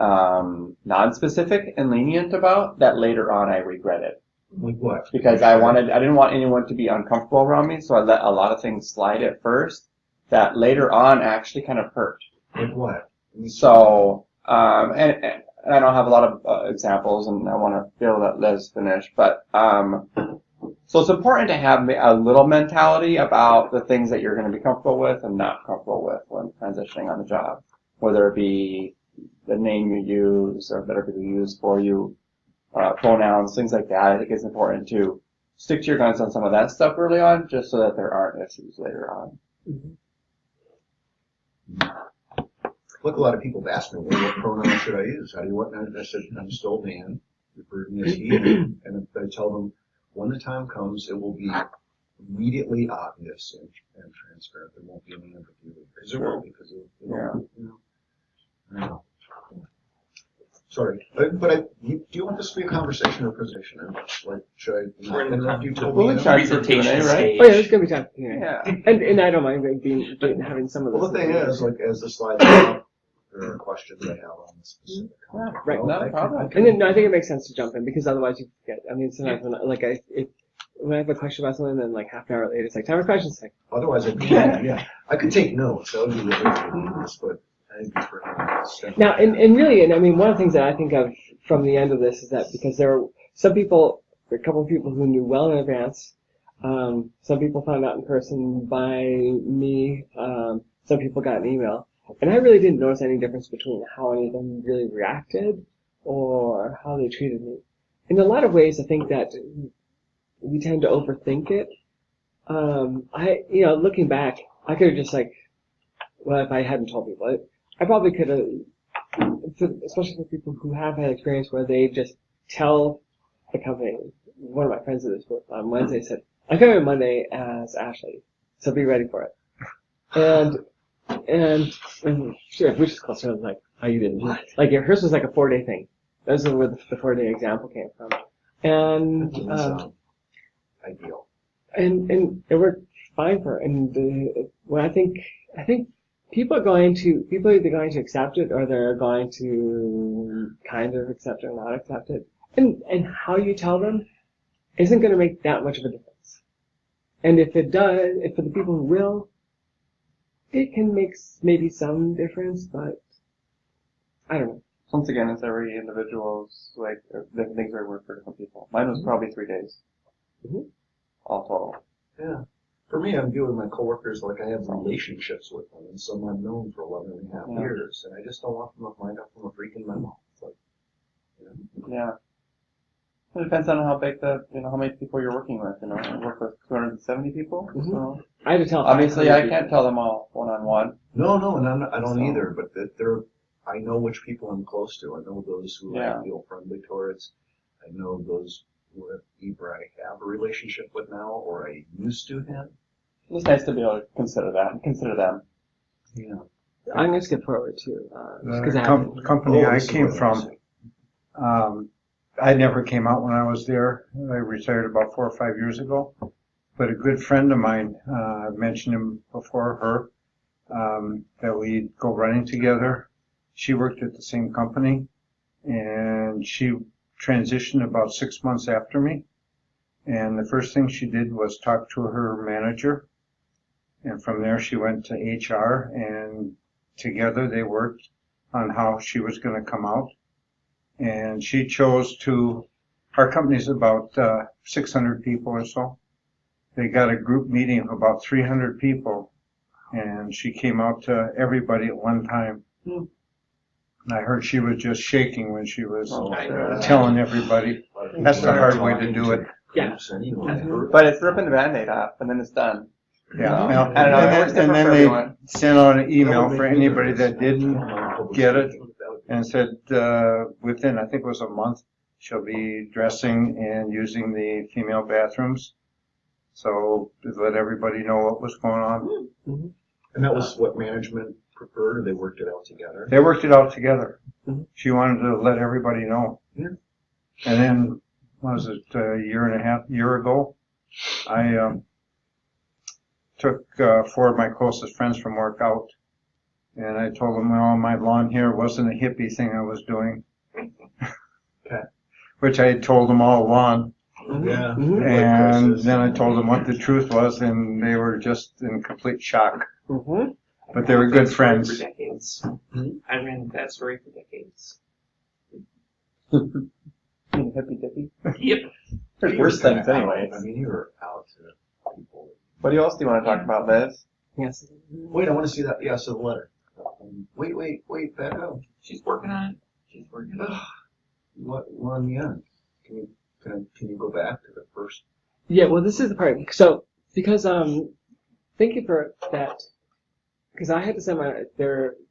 non-specific and lenient about that later on I regretted. Like what? Because I didn't want anyone to be uncomfortable around me, so I let a lot of things slide at first that later on actually kind of hurt. Like what? So, and I don't have a lot of examples, and I want to feel that Liz finish, but so it's important to have a little mentality about the things that you're going to be comfortable with and not comfortable with when transitioning on the job, whether it be the name you use or better people use for you, pronouns, things like that. I think it's important to stick to your guns on some of that stuff early on, just so that there aren't issues later on. Look, a lot of people have asked me, well, what pronoun should I use? How do you want? And I said, I'm still Dan. Refer to me as he. And if I tell them when the time comes, it will be immediately obvious and transparent. There won't be any ambiguity because there will be because I don't know. Sorry, but do you want this to be a conversation or position? Like, should I not interrupt you till Well, we it's end? presentation Q&A, right? Oh yeah, there's gonna be time. Yeah. Yeah. And I don't mind having some of this. Well, the thing is, like, as the slides come up, there are questions I have on this specific content. Right, Well, not a I can- problem. I And can- then I think it makes sense to jump in because otherwise you forget. I mean, sometimes when I have a question about something, then like half an hour later, it's like time for questions. It's like, Otherwise, I could take notes. That would be really nice, but I think it's pretty now, and really, and I mean, one of the things that I think of from the end of this is that because there are a couple of people who knew well in advance. Some people found out in person by me. Some people got an email. And I really didn't notice any difference between how any of them really reacted or how they treated me. In a lot of ways, I think that we tend to overthink it. Looking back, I could have just if I hadn't told people, I probably could have, especially for people who have had experience where they just tell the company. One of my friends did this on Wednesday said, I'm coming on Monday as Ashley, so be ready for it. And sure, we just called her like, how you doing? What? Like, hers was like a 4-day thing. That's where the 4-day example came from. And, That doesn't sound ideal. and it worked fine for her. And, I think people are either going to accept it or they're going to kind of accept it or not accept it. And how you tell them isn't going to make that much of a difference. And if it does, if for the people who will, it can make maybe some difference, but I don't know. Once again, it's every individual's, different things are work for different people. Mine was probably 3 days. Mhm. All total. Yeah. For me, I'm viewing my coworkers like I have relationships with them, and some I've known for 11 and a half years, and I just don't want them to find out from a freaking memo. It's like, Yeah. It depends on how big how many people you're working with. I work with 270 people, so I had to tell. obviously 500 I can't tell them all one-on-one. No, and I don't So- either, but I know which people I'm close to. I know those who Yeah. I feel friendly towards. I know those who either I have a relationship with now or I used to have. It's nice to be able to consider them. Yeah. I'm gonna skip forward to because The company Oh, I this is came what from, I never came out when I was there. I retired about 4 or 5 years ago. But a good friend of mine, I've mentioned him before, her, that we go running together. She worked at the same company, and she transitioned about 6 months after me. And the first thing she did was talk to her manager. And from there, she went to HR, and together they worked on how she was going to come out. And she chose our company's about 600 people or so. They got a group meeting of about 300 people, and she came out to everybody at one time. And I heard she was just shaking when she was telling everybody. That's the hard way to do it. Yeah. But it's ripping the Band-Aid off, and then it's done. Yeah. No? I don't know, it works And different then for they everyone. sent out an email for anybody that didn't get it and said within, I think it was a month, she'll be dressing and using the female bathrooms. So to let everybody know what was going on. And that was what management preferred, or they worked it out together? They worked it out together. Mhm. She wanted to let everybody know. Yeah. And then, was it a year ago, I took 4 of my closest friends from work out. And I told them, well, my lawn here wasn't a hippie thing I was doing. Okay. Which I had told them all along. Yeah. And then I told them what the truth was, and they were just in complete shock. Mm-hmm. But they were good friends. For decades. I ran that story for decades. Hippy dippy. Yep. There's worse things anyway. I mean, you were out to people. What else do you want to talk about, Liz? Yes. Wait, I want to see that. Yeah, so the letter. Wait, back up. She's working on it. She's working on it. What, we're on the end. Can you go back to the first? Yeah. Well, this is the part. So because thank you for that. Because I had to send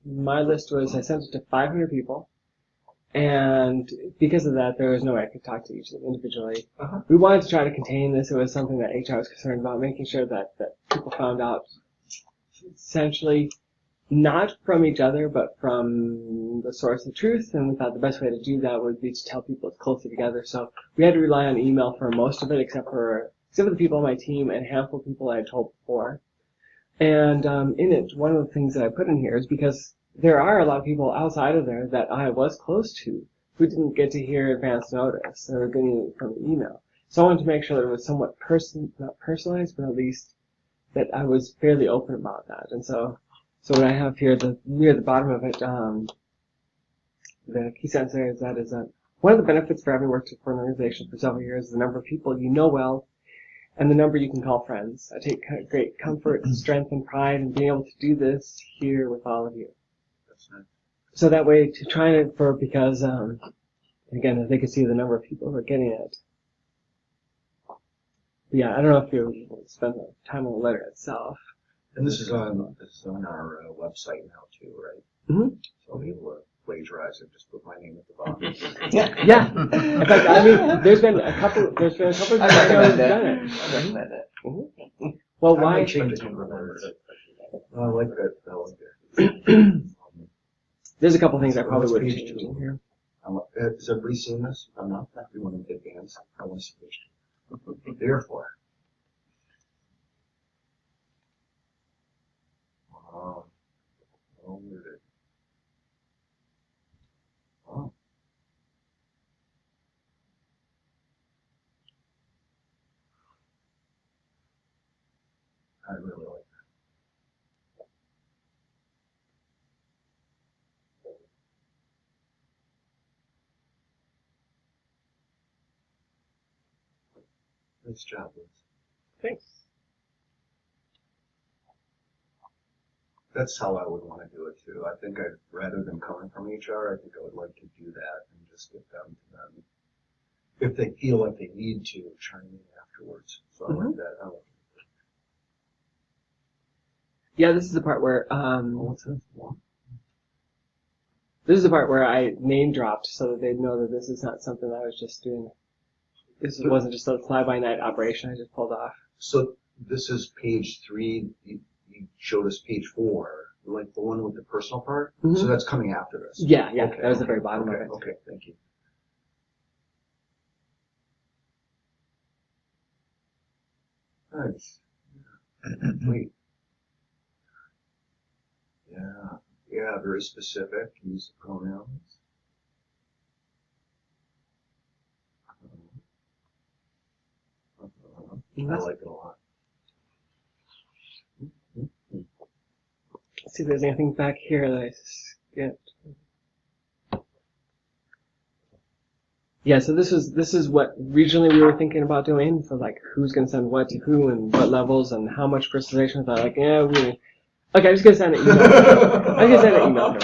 my list was I sent it to 500 people, and because of that, there was no way I could talk to each of them individually. Uh-huh. We wanted to try to contain this. It was something that HR was concerned about, making sure that people found out essentially not from each other, but from the source of truth. And we thought the best way to do that would be to tell people it's closer together. So we had to rely on email for most of it, except for the people on my team and a handful of people I had told before. And in it, one of the things that I put in here is because there are a lot of people outside of there that I was close to who didn't get to hear advance notice or getting it from email. So I wanted to make sure that it was somewhat not personalized, but at least that I was fairly open about that. And so what I have here, near the bottom of it, the key sentence there is that one of the benefits for having worked for an organization for several years is the number of people you know well and the number you can call friends. I take great comfort, strength, and pride in being able to do this here with all of you. That's nice. So that way, to try it because, again, they can see the number of people who are getting it. But yeah, I don't know if you spend the time on the letter itself. And this is on our website now too, right? Mm-hmm. So I'll be able to plagiarize it. Just put my name at the bottom. Yeah. In fact, I mean, there's been a couple of people who've done it. I recommend it. Mm-hmm. Well, I why? might change it to letters. I like that. I like that. There's a couple things I probably What's would page change 2? in here. Has everybody seen this? I'm not. We want to advance. I want to see page 2. Therefore. Wow. Oh, where did it? Oh. I really like that. Nice job, Liz. Thanks. That's how I would want to do it too. I think rather than coming from HR, I think I would like to do that and just get them to them. if they feel like they need to, chime in afterwards. So I like that. I like it. Yeah, this is the part where this is the part where I name dropped so that they'd know that this is not something that I was just doing. This wasn't just a fly-by-night operation I just pulled off. So this is page 3. You showed us page 4, like the one with the personal part. Mhm. So that's coming after this. Yeah, Okay, that was the okay, very bottom okay, of it. Okay, thank you. Nice. Wait. Yeah, very specific. Use the pronouns. I like it a lot. Let's see if there's anything back here that I skipped. Yeah, so this is what regionally we were thinking about doing for like who's gonna send what to who and what levels and how much personalization. I thought like, yeah, okay, I'm just gonna send an email. I'm gonna send an email to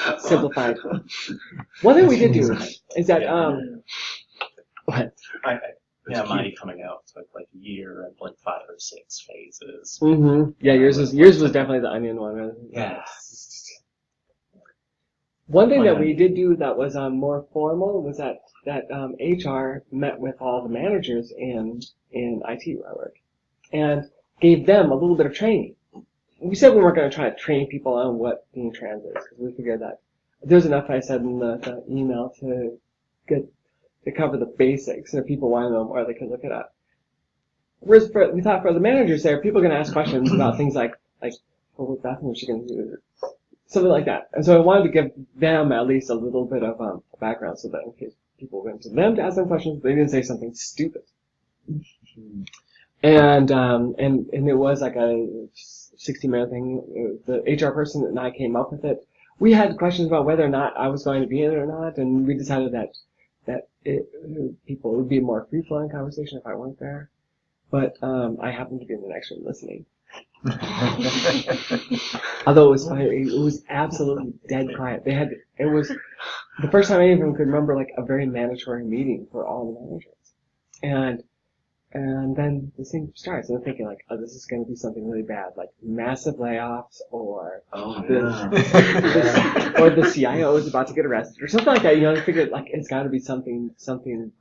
everyone. Simplified. One thing we did do is that what? Yeah, mine coming out took like a year and like 5 or 6 phases. Mm-hmm. Yeah, yours was definitely the onion one. Yeah. One thing that we did do that was more formal was that HR met with all the managers in IT where I work and gave them a little bit of training. We said we weren't going to try to train people on what being trans is because we figured that there's enough I said in the email to cover the basics, and if people want to know more, they can look it up. Whereas we thought for the managers there, people are going to ask questions about things like well, what bathroom is she going to use? Something like that. And so I wanted to give them at least a little bit of background so that in case people went to them to ask them questions, they didn't say something stupid. And it was like a 60-minute thing. The HR person and I came up with it. We had questions about whether or not I was going to be in it or not, and we decided that it would be a more free-flowing conversation if I weren't there. But I happened to be in the next room listening. Although it was funny, it was absolutely dead quiet. It was the first time I even could remember like a very mandatory meeting for all the managers. And then the thing starts, and I'm thinking like, oh, this is going to be something really bad, like massive layoffs, or the CIO is about to get arrested, or something like that. You know, I figured like it's got to be something.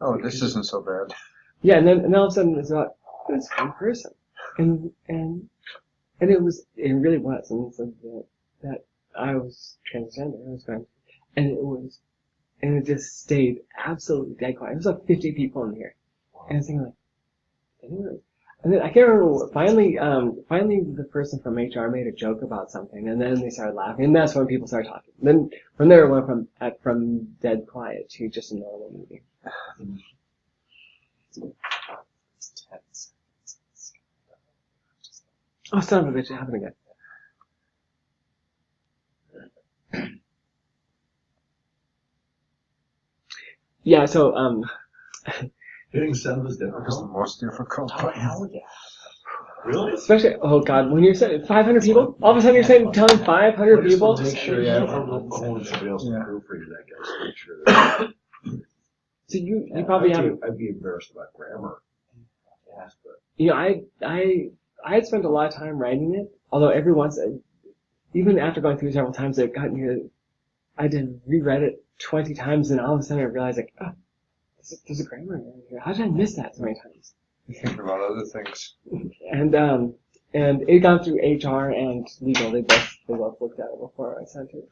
Oh, this isn't so bad. Yeah, and then all of a sudden it's about this one person, and it really was, and so that I was transgender, I was going, and it just stayed absolutely dead quiet. It was like 50 people in here, and I was thinking like. And then I can't remember. Finally, the person from HR made a joke about something, and then they started laughing, and that's when people started talking. Then from there, it went from dead quiet to just a normal meeting. Oh, son of a bitch! It happened again. Yeah. So Hitting send was That was the difficult. most difficult Oh, part. hell yeah. Really? especially, oh god, when you're saying 500 people, all of a sudden you're telling 500 people. Make sure, yeah, if I'm calling somebody else to proofread that, guys, make sure that. So you probably haven't. I'd be embarrassed about grammar. Yes, but. You know, I had spent a lot of time writing it, although every once, even after going through it several times, I've gotten here. I did reread it 20 times, and all of a sudden I realized like, oh, there's a grammar error here. How did I miss that so many times? Think about other things. And it gone through HR and legal. They both looked at it before I sent it.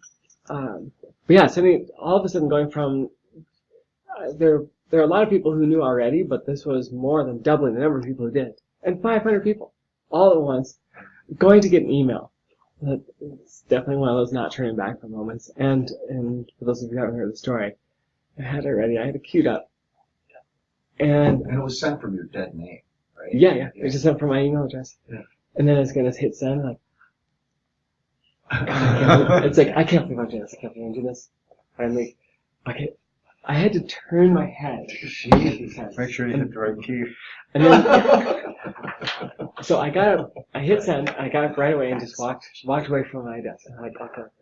But yeah, sending all of a sudden going from there are a lot of people who knew already, but this was more than doubling the number of people who did, and 500 people all at once going to get an email. It's definitely one of those not turning back for moments. And for those of you who haven't heard the story, I had it ready. I had it queued up. And it was sent from your dead name, right? Yeah. It just sent from my email address. Yeah. And then I was gonna hit send, like, it's like, I can't believe I'm doing this. I can't believe I'm doing this. Finally, okay. I had to turn my head. Make sure you hit the right key. And then, so I hit send, I got up right away and just walked away from my desk. And I got up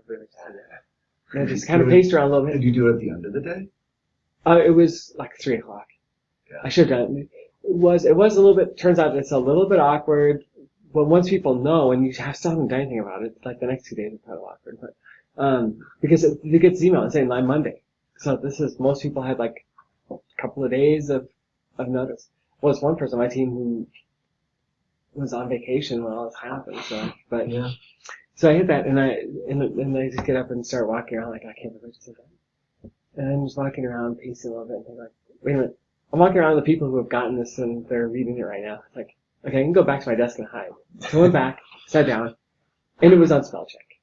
and I just kind of paced around a little bit. Did you do it at the end of the day? It was like 3 o'clock. Yeah. I should have done it. It was a little bit, turns out it's a little bit awkward, but once people know and you still haven't done anything about it, like the next 2 days are kind of awkward, but, because it gets email saying on Monday. So most people had like a couple of days of notice. Well, it's one person on my team who was on vacation when all this happened, so I hit that and I just get up and start walking around like, I can't believe I just did that. And I'm just walking around, pacing a little bit and think like, wait a minute. I'm walking around with the people who have gotten this and they're reading it right now. It's like, okay, I can go back to my desk and hide. So I went back, sat down, and it was on spell check.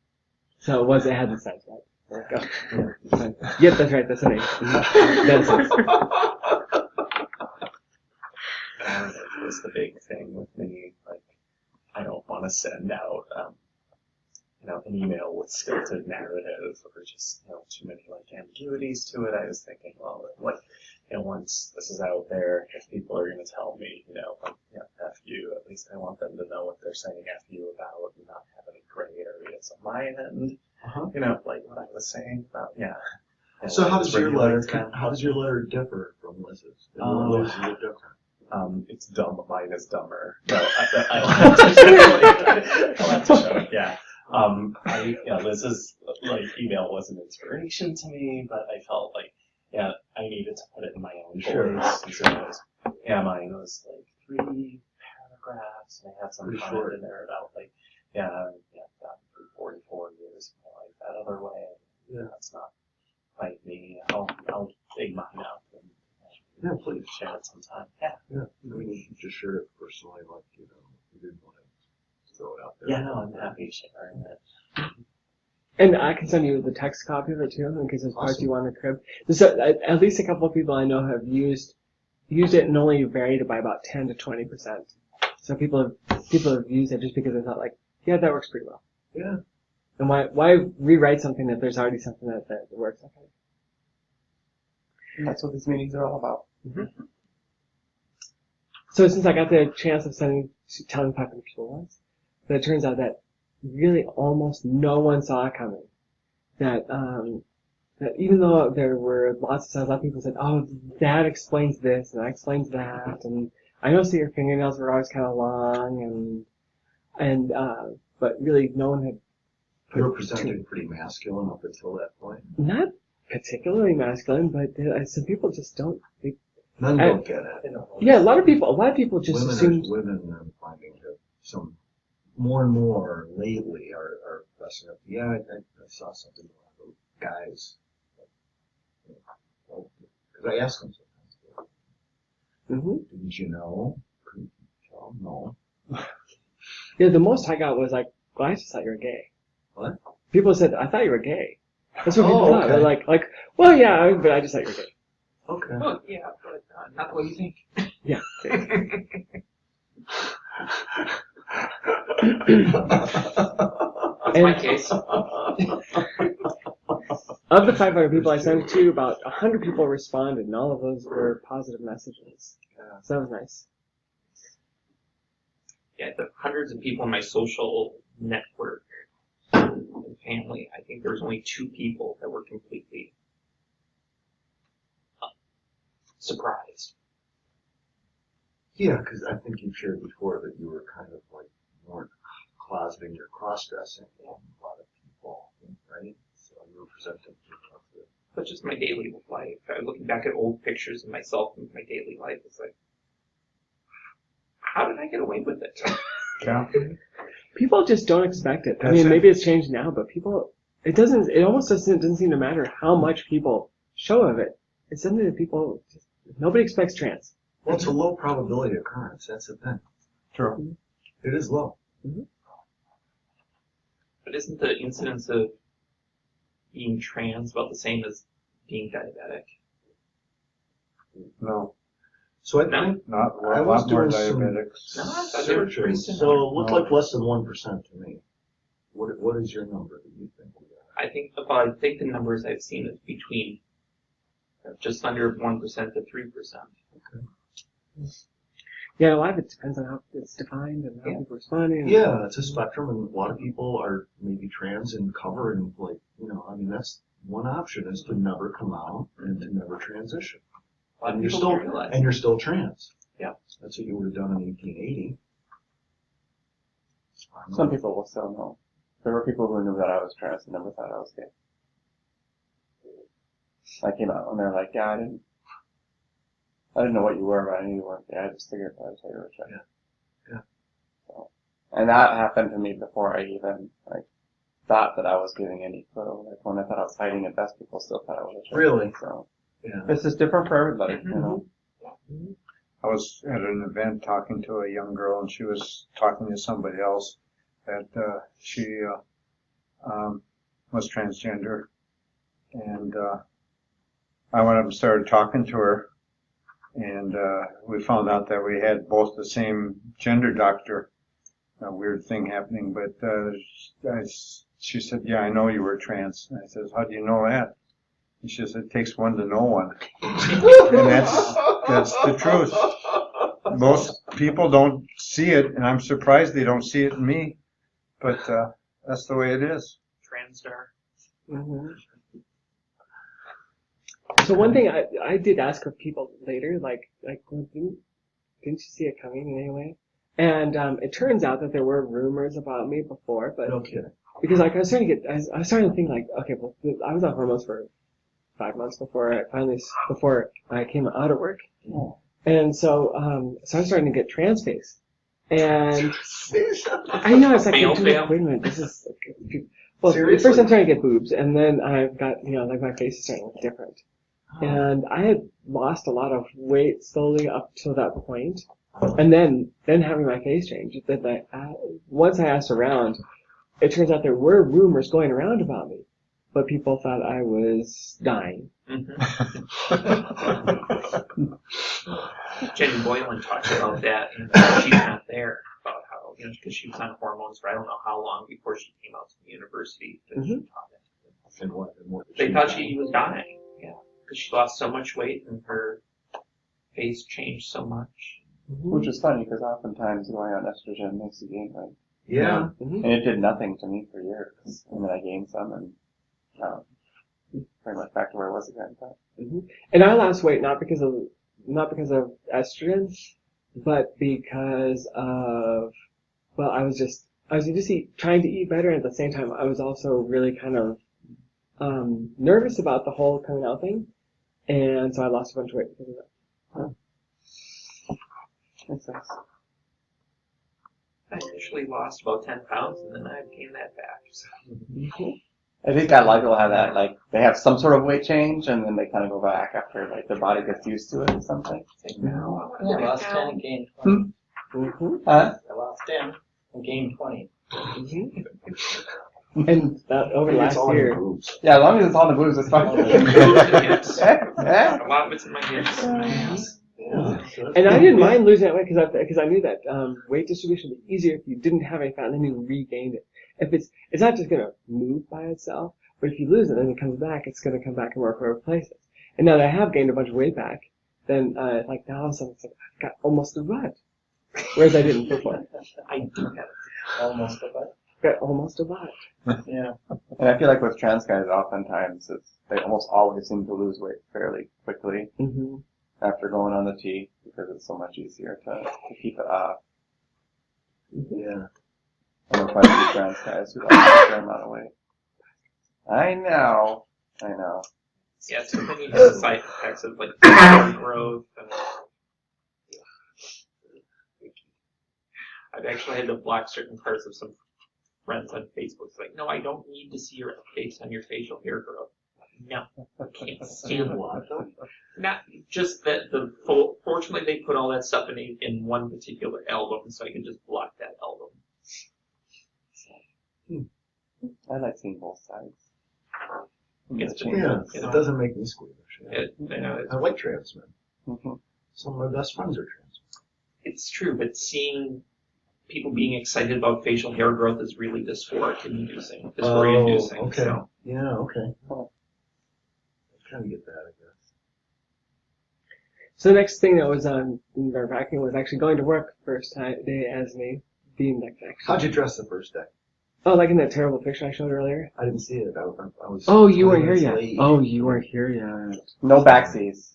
So it had the signs right. Like, oh, yep, that's right, that's the name. That's it. That was the big thing with me. Like, I don't want to send out, an email with stilted narrative or just, too many ambiguities to it. I was thinking, well, once this is out there, if people are going to tell me, F you, at least I want them to know what they're saying F you about and not have any gray areas on my end. Like what I was saying about, So how does your letter differ from Liz's? Liz is it different? It's dumb. Mine is dumber. No, I'll have to show it. Yeah. Liz's email was an inspiration to me, but I felt like, I needed to put it in my own voice. And so it was, mine was 3 paragraphs, and I had some comment in there about I've gotten through 44 years of my life that other way. That's not quite me. I'll dig mine out and please share it sometime. Yeah. You just shared it personally, you didn't want to throw it out there. Yeah, no, I'm happy sharing it. And I can send you the text copy of it too, in case there's parts you want to crib. So at least a couple of people I know have used it and only varied it by about 10 to 20%. So people have used it just because they thought that works pretty well. Yeah. And why rewrite something if there's already something that works? Okay. And that's what these meetings are all about. Mm-hmm. So since I got the chance of telling 500 people once, but it turns out that really almost no one saw it coming. That even though there were lots of times, a lot of people said, "Oh, that explains this and that explains that," and I noticed that your fingernails were always kind of long, but really no one had. You were presenting pretty masculine up until that point. Not particularly masculine, but some people just don't. Men don't get it. Yeah, a lot of people just assume. Women I'm finding have some more and more lately are dressing up. Yeah, I saw something about guys. Because I ask them sometimes. Mm-hmm. Didn't you know? Couldn't you tell? No. Yeah, the most I got was well, I just thought you were gay. What? People said, I thought you were gay. That's what people thought. Okay. They're well, yeah, but I just thought you were gay. Okay. Well, yeah, but not what you think. Yeah. That's my case. Of the 500 people I sent it to, about 100 people responded, and all of those were positive messages. So that was nice. Yeah, the hundreds of people in my social network and family, I think there was only 2 people that were completely surprised. Yeah, because I think you've shared before that you were kind of more closeting your cross-dressing than a lot of people, right? So you were presenting But just my daily life. Looking back at old pictures of myself in my daily life, it's how did I get away with it? Yeah. People just don't expect it. I mean, maybe it's changed now, but it almost doesn't seem to matter how much people show of it. It's something that nobody expects trans. Well, it's a low probability occurrence. That's the thing. True. It is low. Mm-hmm. But isn't the incidence of being trans about the same as being diabetic? No. So Not I a was lot more doing some diabetics. No, I thought they were pretty searches. similar. So it looked like less than 1% to me. What is your number that you think we are? I think the numbers I've seen is between just under 1% to 3%. Okay. Yeah, a lot of it depends on how it's defined and how people respond. Yeah, it's a spectrum, and a lot of people are maybe trans and cover, and one option is to never come out and to never transition. A lot of And you're people still, don't realize. and you're still trans. Yeah. That's what you would have done in 1880. Some people will still know. There were people who knew that I was trans and never thought I was gay. I came out and they're like, yeah, I didn't know what you were, but I knew you weren't gay. I just figured that was how you were trans. Yeah. Yeah. So, and that happened to me before I even, like, thought that I was giving any clue. Like, when I thought I was hiding it best, people still thought I was trans. Really? So, Yeah. it's just different for everybody, you know. I was at an event talking to a young girl, and she was talking to somebody else that she was transgender, and I went up and started talking to her, and we found out that we had both the same gender doctor. A weird thing happening, but she said, "Yeah, I know you were trans." And I said, "How do you know that?" And she said, "It takes one to know one," and that's the truth. Most people don't see it, and I'm surprised they don't see it in me, but that's the way it is. Transdar. Mm-hmm. So one thing I did ask of people later, like well, didn't you see it coming in any way? And it turns out that there were rumors about me before, but No kidding. because like I was starting to think like, okay, well, I was on hormones for 5 months before I came out of work, and so I was starting to get trans face, and I know it's like, Fail. wait a minute, this is well, Seriously? first I'm starting to get boobs, and then I've got like my face is starting to look different. And I had lost a lot of weight slowly up to that point. And then having my face change, once I asked around, it turns out there were rumors going around about me, but people thought I was dying. Jenny Boylan talks about that, and she's not there, about how, because she was on hormones for I don't know how long before she came out to the university that she taught it. And what They thought she was dying, because she lost so much weight and her face changed so much. Which is funny, because oftentimes going on estrogen makes you gain weight. Yeah. Mm-hmm. And it did nothing to me for years. And then I gained some, and pretty much back to where I was again. But. Mm-hmm. And I lost weight not because of estrogen, but because of, well, I was just trying to eat better, and at the same time I was also really kind of nervous about the whole coming out thing, and so I lost a bunch of weight because of that. Makes sense. I initially lost about 10 pounds, and then I gained that back. So. I think that a lot of people have that, like, they have some sort of weight change, and then they kind of go back after, like, their body gets used to it or something. It's like, no, I I want lost to 10 and gained 20. Huh? I lost 10 and gained 20. And that over Maybe last it's all year. in boobs. Yeah, as long as it's on the booze, it's fine. A lot of it's in my hips and my ass. Yeah. And I didn't mind losing that weight because I knew that weight distribution would be easier if you didn't have any fat and then you regained it. If it's not just gonna move by itself, but if you lose it and it comes back, it's gonna come back and work for other places. And now that I have gained a bunch of weight back, then like now all of a sudden it's like I've got almost a butt, whereas I didn't before. I do have it. Almost a butt. Got almost a butt. Yeah. And I feel like with trans guys, oftentimes, they almost always seem to lose weight fairly quickly Mm-hmm. after going on the T, because it's so much easier to keep it off. Yeah. I know quite a few trans guys who lost a fair amount of weight. I know. Yeah, so then you have the side effects of like hair growth and I've actually had to block certain parts of some friends on Facebook. It's like, no, I don't need to see your face on your facial hair growth. No, I can't stand it. Not just that fortunately they put all that stuff in one particular album, so I can just block that album. I like seeing both sides. It's Yeah. you know, It doesn't make me squeamish. Yeah. it's I like trans men. Mm-hmm. Some of my best friends are trans. it's true, but seeing people being excited about facial hair growth is really dysphoria inducing. Okay. So. Yeah, okay. I kind of get that, I guess. So the next thing that was on nerve-wracking was actually going to work first day as me, being like actually. How'd you dress the first day? Oh, like in that terrible picture I showed earlier? I didn't see it. I was. Oh, you 20 weren't here minutes yet. late. Oh, you weren't here yet. No backsies.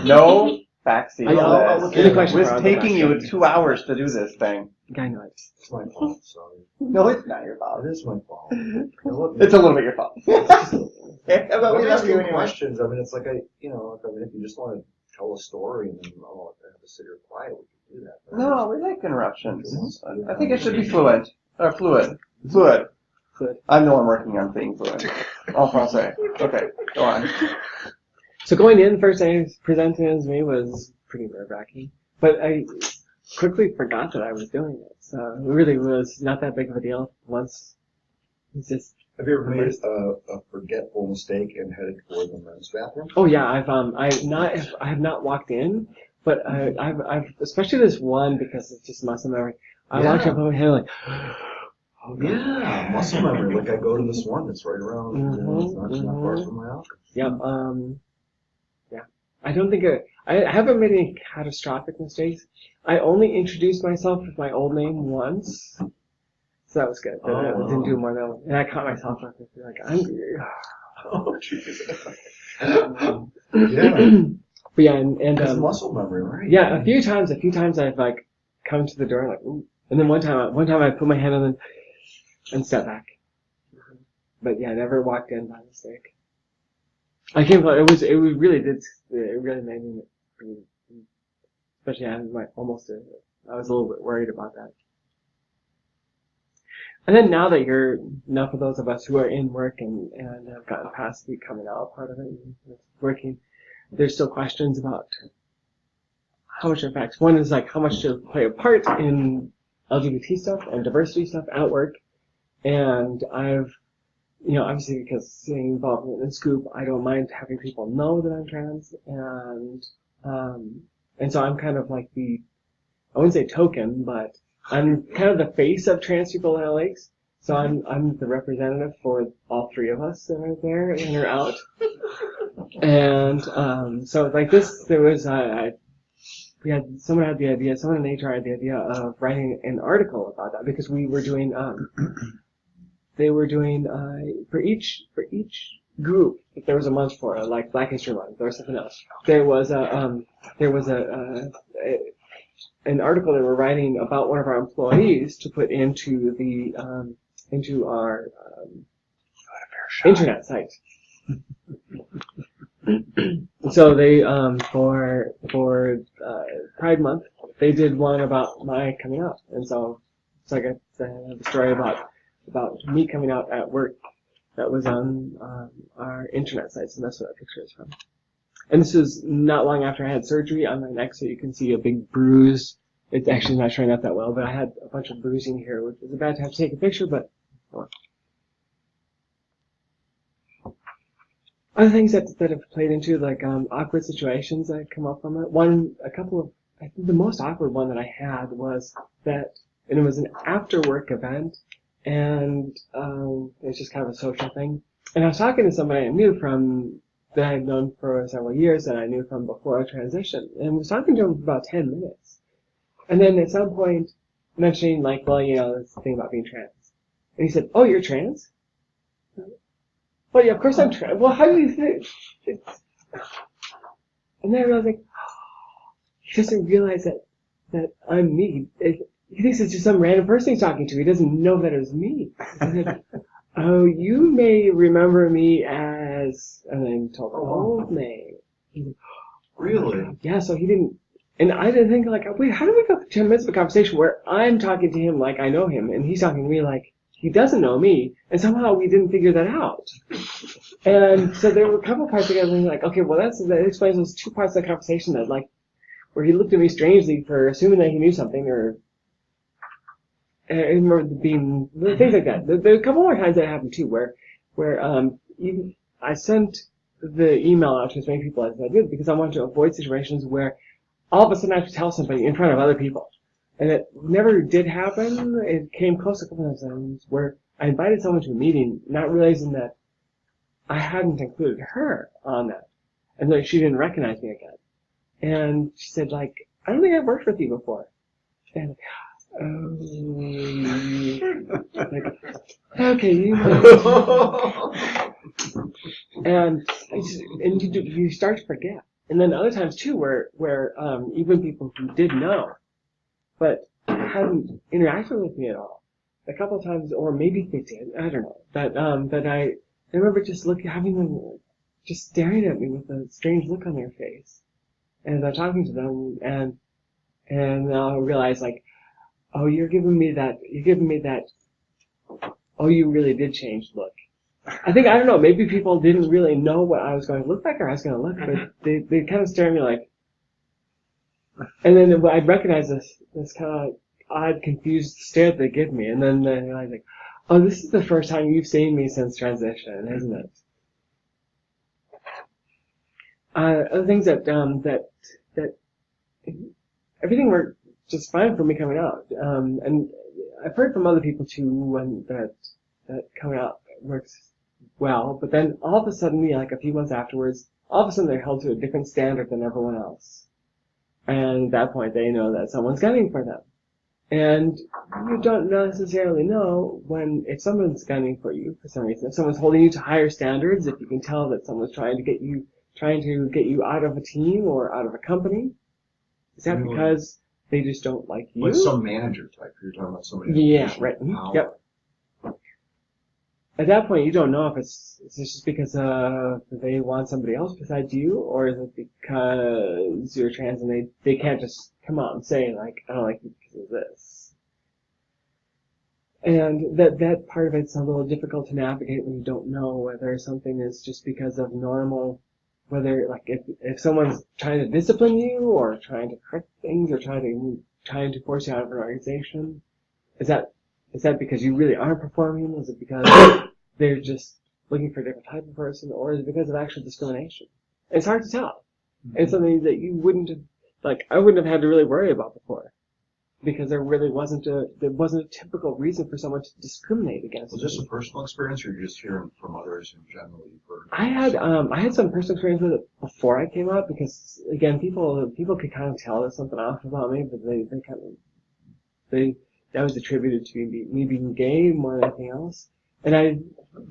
No backsies. I'll look into It question was for taking you backside. 2 hours to do this thing. I know it. It's my fault. Sorry. No, it's not your fault. It is my fault. I love you. It's a little bit your fault. Yeah, but we I'm love you asking anyway. questions. I mean, it's like if you just want to tell a story and then I have to sit here quiet, we can do that. But No, we like interruptions. I think it should be fluent. Or fluid. Fluid. Fluid. I'm the one working on being fluent. En français. Okay, go on. So going in, first thing presented as me was pretty nerve-wracking. But I quickly forgot that I was doing it. So it really was not that big of a deal once. It's just, have you ever made a forgetful mistake and headed toward the men's bathroom? oh yeah, I have not walked in, but I've, especially this one because it's just muscle memory. I walked up over here like, oh God. Yeah, muscle memory. Like I go to this one that's right around, it's not far from my office. Yep. Yeah. I don't think I haven't made any catastrophic mistakes. I only introduced myself with my old name once, so that was good. But I didn't do more than one. And I caught myself like I'm. Oh, Jesus. Yeah. But yeah, and It's muscle memory, right? yeah, a few times I've like come to the door and like, ooh. And then one time I put my hand on and stepped back. But yeah, I never walked in by mistake. I can't believe it really made me pretty, especially I was a little bit worried about that. And then now for those of us who are in work and have gotten past the coming out part of it, and working, there's still questions about how much it affects. One is like how much to play a part in LGBT stuff and diversity stuff at work. And I've, obviously because being involved in Scoop, I don't mind having people know that I'm trans. And so I'm kind of like I wouldn't say token, but I'm kind of the face of trans people in LAX. So I'm the representative for all three of us that are there and are out. And, so like this, there was, someone in HR had the idea of writing an article about that because we were doing, for each group, if there was a month for it, like Black History Month or something else, there was an article they were writing about one of our employees to put into our internet site. So they for Pride Month they did one about my coming out, and so it's like a story about me coming out at work that was on our internet site, and that's what that picture is from. And this was not long after I had surgery on my neck, so you can see a big bruise. It's actually not showing up that well, but I had a bunch of bruising here, which was bad to have to take a picture, but other things that have played into, like awkward situations that come up from it. I think the most awkward one that I had was that, and it was an after work event, and it was just kind of a social thing. And I was talking to somebody I knew that I had known for several years, and I knew from before I transitioned, and I was talking to him for about 10 minutes. And then at some point, mentioning like, well, this thing about being trans. And he said, "Oh, you're trans?" Well, yeah, of course I'm trans. Well, how do you think? And then I realized, like, he doesn't realize that I'm me. He thinks it's just some random person he's talking to. He doesn't know that it was me. I said, "Oh, you may remember me as," and then told the old name. Really? Yeah, so he didn't, and I didn't think like, wait, how did we go through 10 minutes of a conversation where I'm talking to him like I know him, and he's talking to me like he doesn't know me, and somehow we didn't figure that out. And so there were a couple parts together, and like, okay, well that explains those two parts of the conversation that like, where he looked at me strangely for assuming that he knew something, or I remember being things like that. There were a couple more times that happened too, where I sent the email out to as many people as I did because I wanted to avoid situations where all of a sudden I have to tell somebody in front of other people. And it never did happen. It came close a couple of times where I invited someone to a meeting, not realizing that I hadn't included her on that. And like she didn't recognize me again. And she said, like, "I don't think I've worked with you before." And Okay, you might. And you start to forget. And then other times too, where even people who did know, but hadn't interacted with me at all, a couple of times, or maybe they did, I don't know. That I remember just having them just staring at me with a strange look on their face, and I'm talking to them, and I'll realize like, oh, you're giving me that. Oh, you really did change look. I don't know, maybe people didn't really know what I was going to look like or I was going to look, but they kind of stare at me like, and then I'd recognize this kind of odd, confused stare that they give me, and then I realize like, oh, this is the first time you've seen me since transition, isn't it? Other things that everything worked just fine for me coming out, and I've heard from other people too that coming out works well, but then all of a sudden, like a few months afterwards, all of a sudden they're held to a different standard than everyone else. And at that point they know that someone's gunning for them. And you don't necessarily know if someone's gunning for you for some reason, if someone's holding you to higher standards, if you can tell that someone's trying to get you out of a team or out of a company. Is that because they just don't like you? Like some manager type, you're talking about somebody. Yeah, right. Yep. At that point, you don't know if it's just because they want somebody else besides you, or is it because you're trans and they can't just come out and say like, I don't like you because of this. And that part of it's a little difficult to navigate when you don't know whether something is just because of normal, whether like if someone's trying to discipline you or trying to correct things or trying to force you out of an organization. Is that because you really aren't performing? Is it because they're just looking for a different type of person, or is it because of actual discrimination? It's hard to tell. Mm-hmm. It's something that you I wouldn't have had to really worry about before, because there really wasn't a typical reason for someone to discriminate against. Was this a personal experience, or you're just hearing from others in general? I had some personal experience with it before I came out, because again, people could kind of tell there's something off about me, but that was attributed to me being gay more than anything else. And I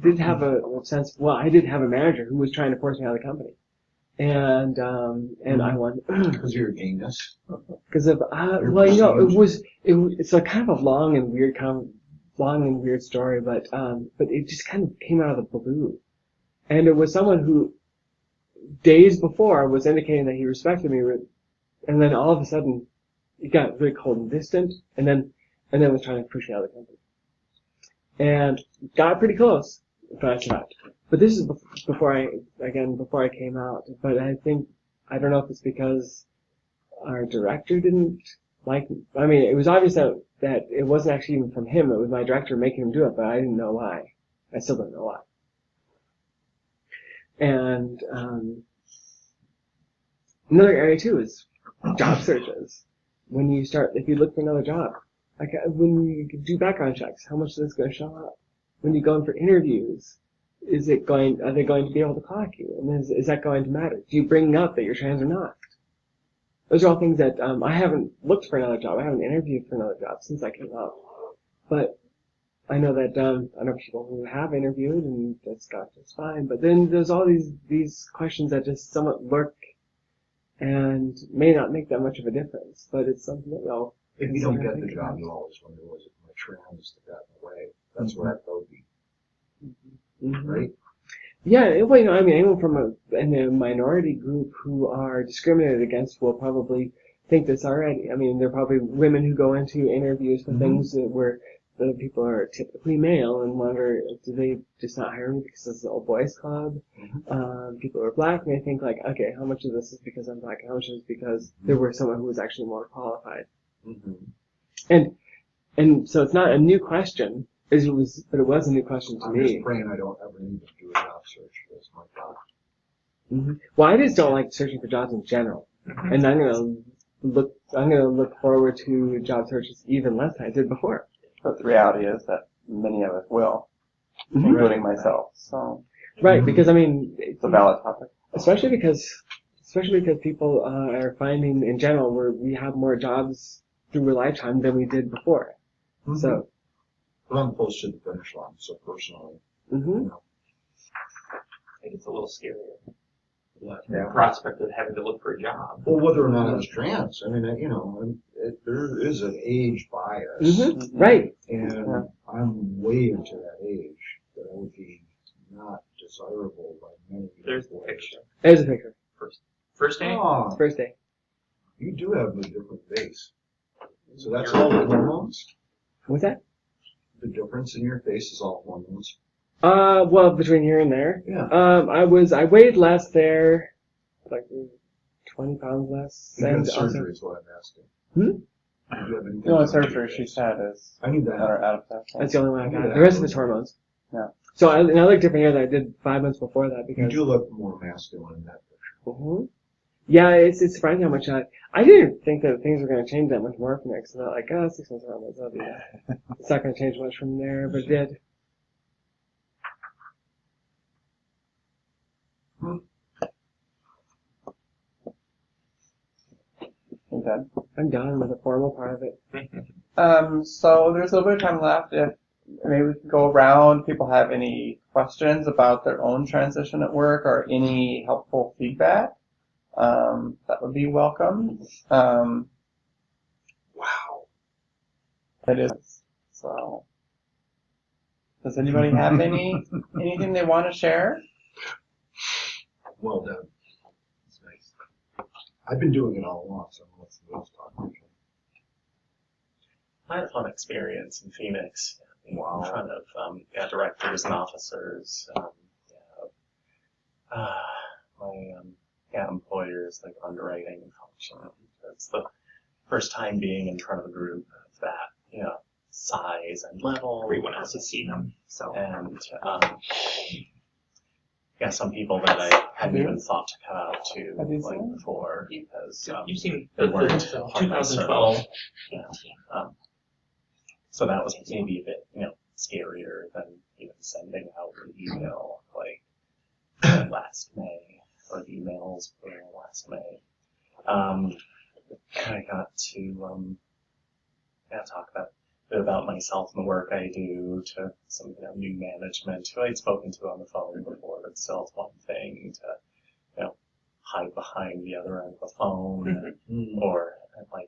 did have a sense. Well, I did have a manager who was trying to force me out of the company, and I won because of your gayness. Because of it's a kind of a long and weird story, but it just kind of came out of the blue, and it was someone who days before was indicating that he respected me, and then all of a sudden he got really cold and distant, and then was trying to push me out of the company. And got pretty close, fast enough. But this is before I came out. But I don't know if it's because our director didn't like me. I mean, it was obvious that it wasn't actually even from him. It was my director making him do it, but I didn't know why. I still don't know why. And another area too is job searches. If you look for another job. Like when you do background checks, how much is this going to show up? When you go in for interviews, are they going to be able to clock you? And is that going to matter? Do you bring up that you're trans or not? Those are all things that I haven't looked for another job. I haven't interviewed for another job since I came out. But I know that I know people who have interviewed and that's got just fine. But then there's all these questions that just somewhat lurk and may not make that much of a difference. But it's something that if you don't get the job, you always wonder, was it my trans that got in the way? That's what that would be. Mm-hmm. Right? Yeah, anyone from in a minority group who are discriminated against will probably think this already. I mean, there are probably women who go into interviews for things where the people are typically male and wonder, do they just not hire me because this is an old boys club? Mm-hmm. People who are black may think like, okay, how much of this is because I'm black? How much is because there was someone who was actually more qualified? Mm-hmm. And so it's not a new question, but it was a new question to me. I'm just praying I don't ever need to do a job search. That's my God. Mm-hmm. Well, I just don't like searching for jobs in general, and I'm gonna look forward to job searches even less than I did before. But the reality is that many of us will, including myself. So right, because I mean it's a valid topic, especially because people are finding in general where we have more jobs through a lifetime than we did before. So, But I'm close to the finish line, so personally, hmm I think it's a little scarier. yeah. The prospect of having to look for a job. Well, whether or not I was trans, I mean, there is an age bias, right. and I'm way into that age that I would be not desirable by many people. There's the picture. There's a picture. First day? Oh, It's first day. you do have a different face. So that's You're- all the hormones? What's that? The difference in your face is all hormones? Well, between here and there. Yeah. I weighed less there, like 20 pounds less. You had And also- surgery is what I'm asking. Hmm? Do you have anything The only on your surgery face? she's had is I need that. that are out of that. That's the only one I got. Yeah. The rest of it's hormones. Yeah. So and I look different here than I did 5 months before that You because. do look more masculine in that picture. Mhm. Yeah, it's surprising how much I didn't think that things were going to change that much more from there. Cause I thought like, 6 months hormones, that'll be it's not going to change much from there, but it did. You done? I'm done with the formal part of it. So there's a little bit of time left. If maybe we can go around, people have any questions about their own transition at work or any helpful feedback, that would be welcome. Wow. It is. So, does anybody have anything they want to share? Well done. That's nice. I've been doing it all along, so I'm let's talk. I had a fun experience in Phoenix in front of directors and officers. My employer's like underwriting function. It's the first time being in front of a group of that size and level. Everyone else has seen them. So And some people that I hadn't even thought to come out to Have you like seen? before because you've seen they the weren't 2012. So that was maybe a bit, scarier than even sending out an email like last May, or the emails were last May. I got to talk a bit about myself and the work I do to some new management who I'd spoken to on the phone before, but still it's one thing to hide behind the other end of the phone or like